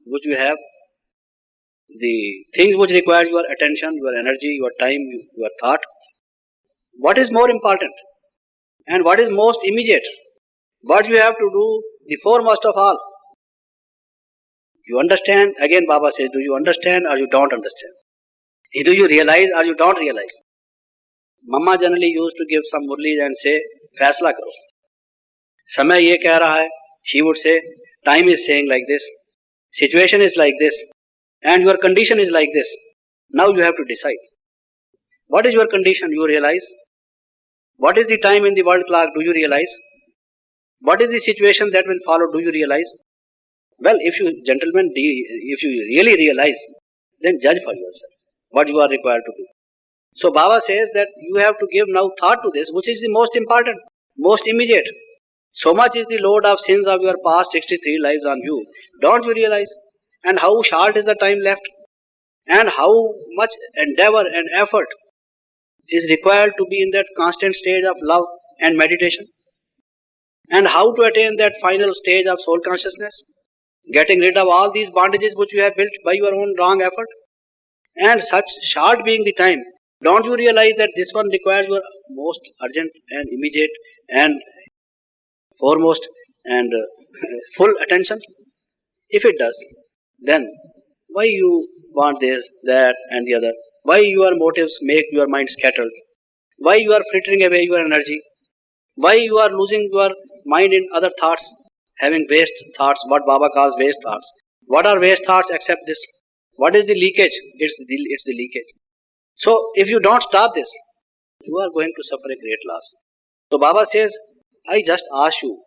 which you have, the things which require your attention, your energy, your time, your thought, what is more important and what is most immediate? What you have to do, the foremost of all. You understand? Again Baba says, do you understand or you don't understand? Do you realize or you don't realize? Mama generally used to give some murlis and say, Faisla karo. Samay ye keh raha hai. She would say, time is saying like this, situation is like this, and your condition is like this. Now you have to decide. What is your condition? You realize? What is the time in the world clock? Do you realize? What is the situation that will follow? Do you realize? Well, if you gentlemen, if you really realize, then judge for yourself what you are required to do. So Baba says that you have to give now thought to this, which is the most important, most immediate. So much is the load of sins of your past 63 lives on you. Don't you realize? And how short is the time left? and how much endeavor and effort is required to be in that constant stage of love and meditation, and how to attain that final stage of soul consciousness, getting rid of all these bondages which you have built by your own wrong effort, and such short being the time. Don't you realize that this one requires your most urgent and immediate and foremost and full attention? If it does, then why you want this, that and the other? Why your motives make your mind scattered? Why you are frittering away your energy? Why you are losing your mind in other thoughts, having waste thoughts, what Baba calls waste thoughts? What are waste thoughts except this? What is the leakage? It's the leakage. So if you don't stop this, you are going to suffer a great loss. So Baba says, I just ask you,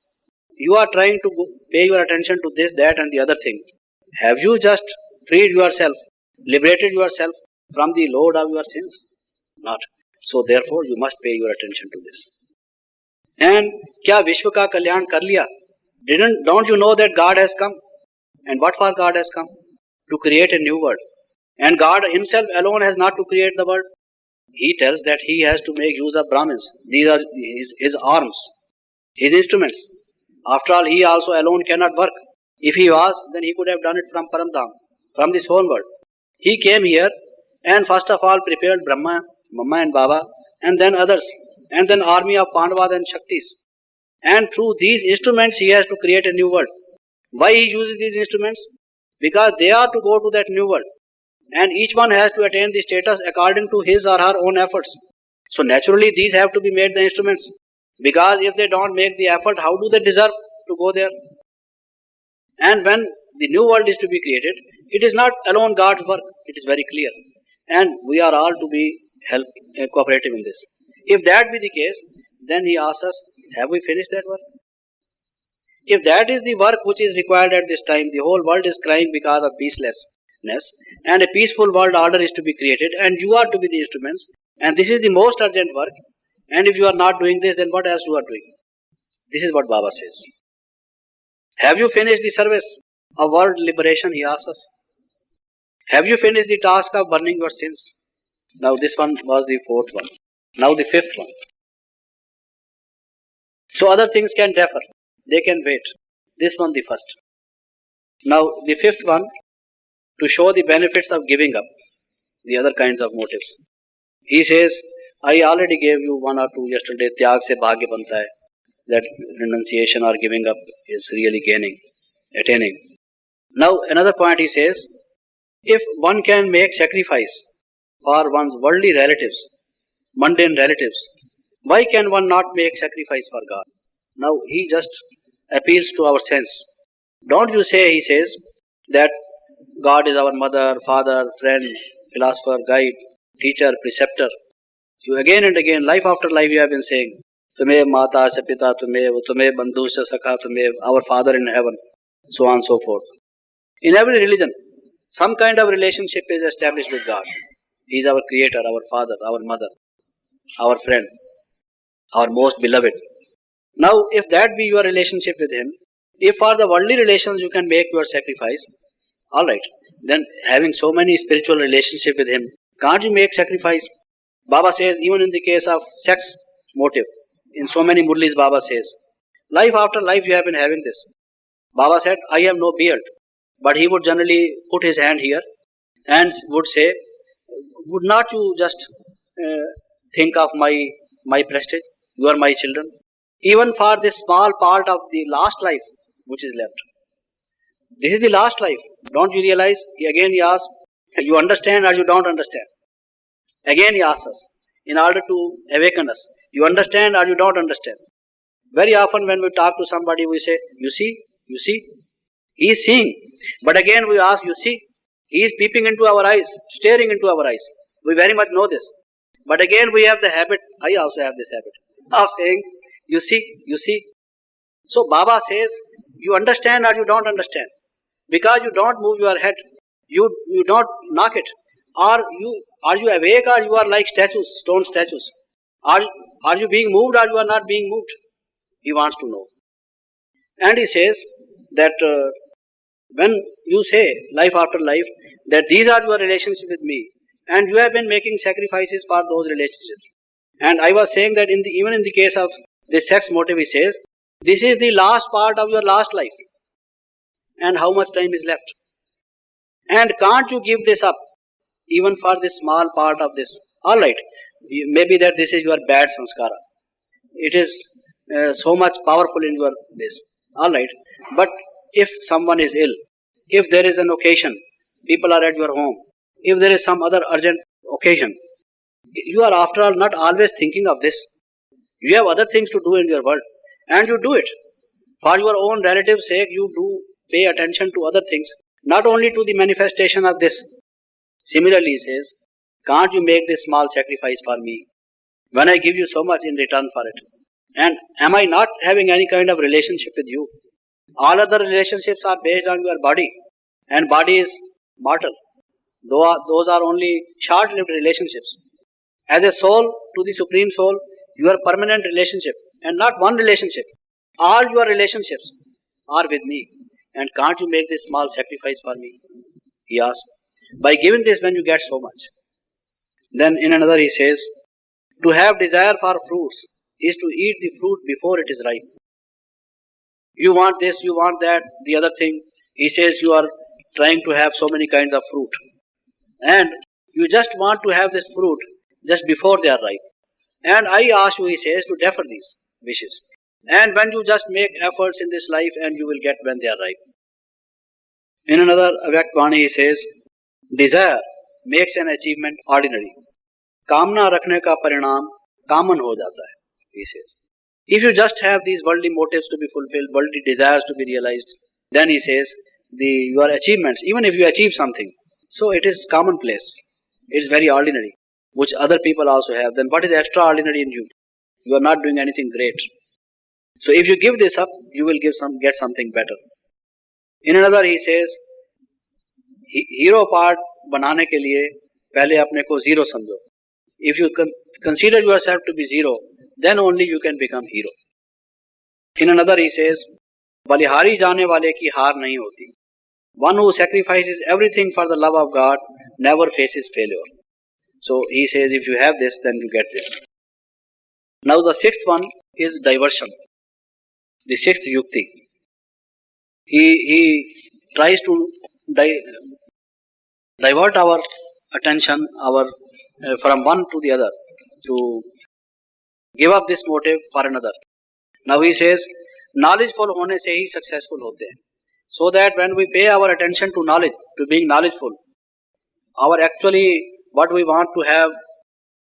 you are trying to pay your attention to this, that and the other thing. Have you just freed yourself, liberated yourself from the load of your sins? Not. So therefore you must pay your attention to this. And kya Vishwa ka kalyan kar liya? Don't you know that God has come? And what for God has come? To create a new world. And God himself alone has not to create the world. He tells that he has to make use of Brahmins. These are his arms, his instruments. After all, he also alone cannot work. If he was, then he could have done it from Paramdham, from this whole world. He came here and first of all prepared Brahma, Mama and Baba, and then others, and then army of Pandavas and Shaktis. And through these instruments he has to create a new world. Why he uses these instruments? Because they are to go to that new world. And each one has to attain the status according to his or her own efforts. So naturally these have to be made the instruments. Because if they don't make the effort, how do they deserve to go there? And when the new world is to be created, it is not alone God's work. It is very clear. And we are all to be cooperative in this. If that be the case, then he asks us, have we finished that work? If that is the work which is required at this time, the whole world is crying because of peacelessness, and a peaceful world order is to be created, and you are to be the instruments, and this is the most urgent work, and if you are not doing this, then what else you are doing? This is what Baba says. Have you finished the service of world liberation, he asks us. Have you finished the task of burning your sins? Now this one was the fourth one. Now the fifth one. So other things can differ. They can wait. This one the first. Now the fifth one, to show the benefits of giving up, the other kinds of motives. He says, I already gave you one or two yesterday, Tyag se bhagya banta hai, that renunciation or giving up is really attaining. Now another point he says, if one can make sacrifice for one's worldly relatives, mundane relatives, why can one not make sacrifice for God? Now he just appeals to our sense. Don't you say, he says, that God is our mother, father, friend, philosopher, guide, teacher, preceptor. You again and again, life after life you have been saying, Tume mata se pita tume bandhu se sakha tume, our father in heaven, so on and so forth. In every religion, some kind of relationship is established with God. He is our creator, our father, our mother, our friend, our most beloved. Now, if that be your relationship with him, if for the worldly relations you can make your sacrifice, alright, then having so many spiritual relationship with him, can't you make sacrifice? Baba says, even in the case of sex motive, in so many murlis Baba says, life after life you have been having this. Baba said, I have no beard, but he would generally put his hand here and would say, would not you just think of my prestige? You are my children. Even for this small part of the last life which is left. This is the last life. Don't you realize? Again he asks, you understand or you don't understand? Again he asks us, in order to awaken us, you understand or you don't understand? Very often when we talk to somebody, we say, you see, he is seeing. But again we ask, you see, he is peeping into our eyes, staring into our eyes. We very much know this. But again we have the habit, I also have this habit, of saying, you see. So Baba says, you understand or you don't understand? Because you don't move your head, you don't knock it. Are you awake or you are like statues, stone statues? Are you being moved or you are not being moved? He wants to know. And he says that when you say life after life that these are your relationships with me, and you have been making sacrifices for those relationships. And I was saying that even in the case of the sex motive, he says, this is the last part of your last life. And how much time is left? And can't you give this up, even for this small part of this? All right, maybe that this is your bad sanskara. It is so much powerful in your this. All right, but if someone is ill, if there is an occasion, people are at your home, if there is some other urgent occasion, you are after all not always thinking of this. You have other things to do in your world, and you do it. For your own relatives' sake, you do pay attention to other things, not only to the manifestation of this. Similarly, he says, can't you make this small sacrifice for me when I give you so much in return for it? And am I not having any kind of relationship with you? All other relationships are based on your body, and body is mortal. Those are only short-lived relationships. As a soul to the Supreme Soul, your permanent relationship, and not one relationship, all your relationships are with me. And can't you make this small sacrifice for me? He asks. By giving this when you get so much. Then in another he says, to have desire for fruits is to eat the fruit before it is ripe. You want this, you want that, the other thing. He says you are trying to have so many kinds of fruit. And you just want to have this fruit just before they are ripe. And I ask you, he says, to defer these wishes. And when you just make efforts in this life, and you will get when they are ripe. In another Avyakt-vani he says, desire makes an achievement ordinary. Kamna rakhne ka parinam common ho jata hai, he says. If you just have these worldly motives to be fulfilled, worldly desires to be realized, then he says, your achievements, even if you achieve something, so it is commonplace. It is very ordinary, which other people also have. Then what is extraordinary in you? You are not doing anything great. So if you give this up, you will get something better. In another he says, hero part banane ke liye pehle apne ko zero samjho. If you consider yourself to be zero, then only you can become hero. In another he says, balihari jaane wale ki haar nahi hoti. One who sacrifices everything for the love of God never faces failure. So he says, if you have this, then you get this. Now the sixth one is diversion. The sixth yukti. He tries to divert our attention, from one to the other, to give up this motive for another. Now he says, knowledgeful hone se hi successful hote hain. So that when we pay our attention to knowledge, to being knowledgeful, our actually what we want to have,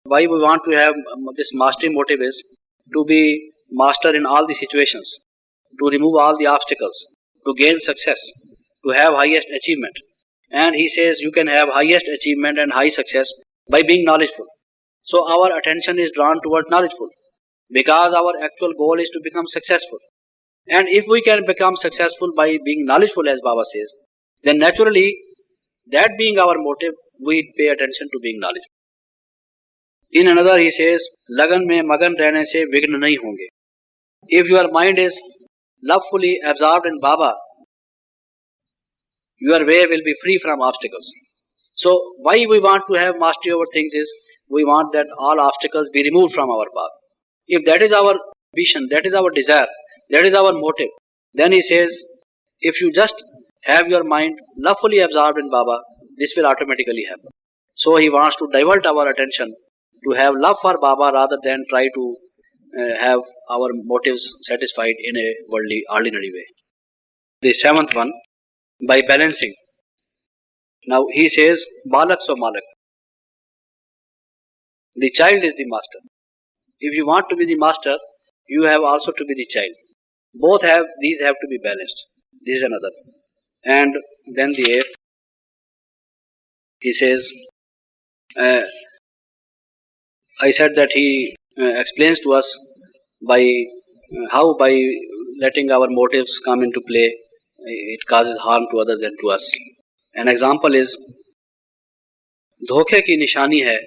why we want to have this mastery motive is to be master in all the situations, to remove all the obstacles, to gain success, to have highest achievement. And he says you can have highest achievement and high success by being knowledgeful. So our attention is drawn toward knowledgeful, because our actual goal is to become successful. And if we can become successful by being knowledgeful, as Baba says, then naturally, that being our motive, we pay attention to being knowledgeable. In another he says, Lagan mein magan rehne se vigna nahi honge. If your mind is lovefully absorbed in Baba, your way will be free from obstacles. So why we want to have mastery over things is, we want that all obstacles be removed from our path. If that is our vision, that is our desire, that is our motive, then he says, if you just have your mind lovefully absorbed in Baba, this will automatically happen. So he wants to divert our attention to have love for Baba rather than try to have our motives satisfied in a worldly, ordinary way. The seventh one, by balancing. Now he says, Balak so Malak. The child is the master. If you want to be the master, you have also to be the child. These have to be balanced. This is another. And then the eighth, he says, I said that he explains to us how by letting our motives come into play, it causes harm to others and to us. An example is, धोखे की निशानी है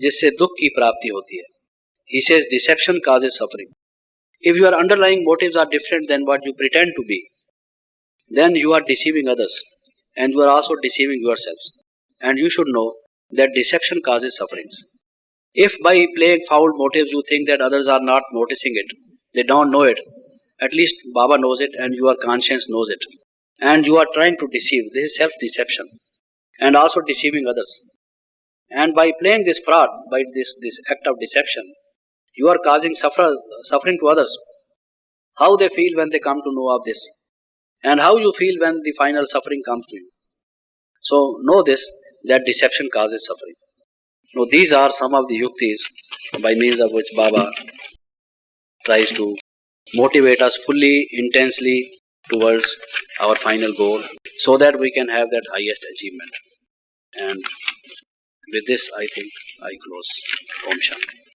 जिससे दुख की प्राप्ति होती है. He says deception causes suffering. If your underlying motives are different than what you pretend to be, then you are deceiving others and you are also deceiving yourselves. And you should know that deception causes sufferings. If by playing foul motives you think that others are not noticing it, they don't know it, at least Baba knows it and your conscience knows it. And you are trying to deceive. This is self-deception. And also deceiving others. And by playing this fraud, by this act of deception, you are causing suffering to others. How they feel when they come to know of this, and how you feel when the final suffering comes to you. So know this, that deception causes suffering. Now these are some of the yuktis by means of which Baba tries to motivate us fully, intensely towards our final goal, so that we can have that highest achievement. And with this I think I close. Om Shanti.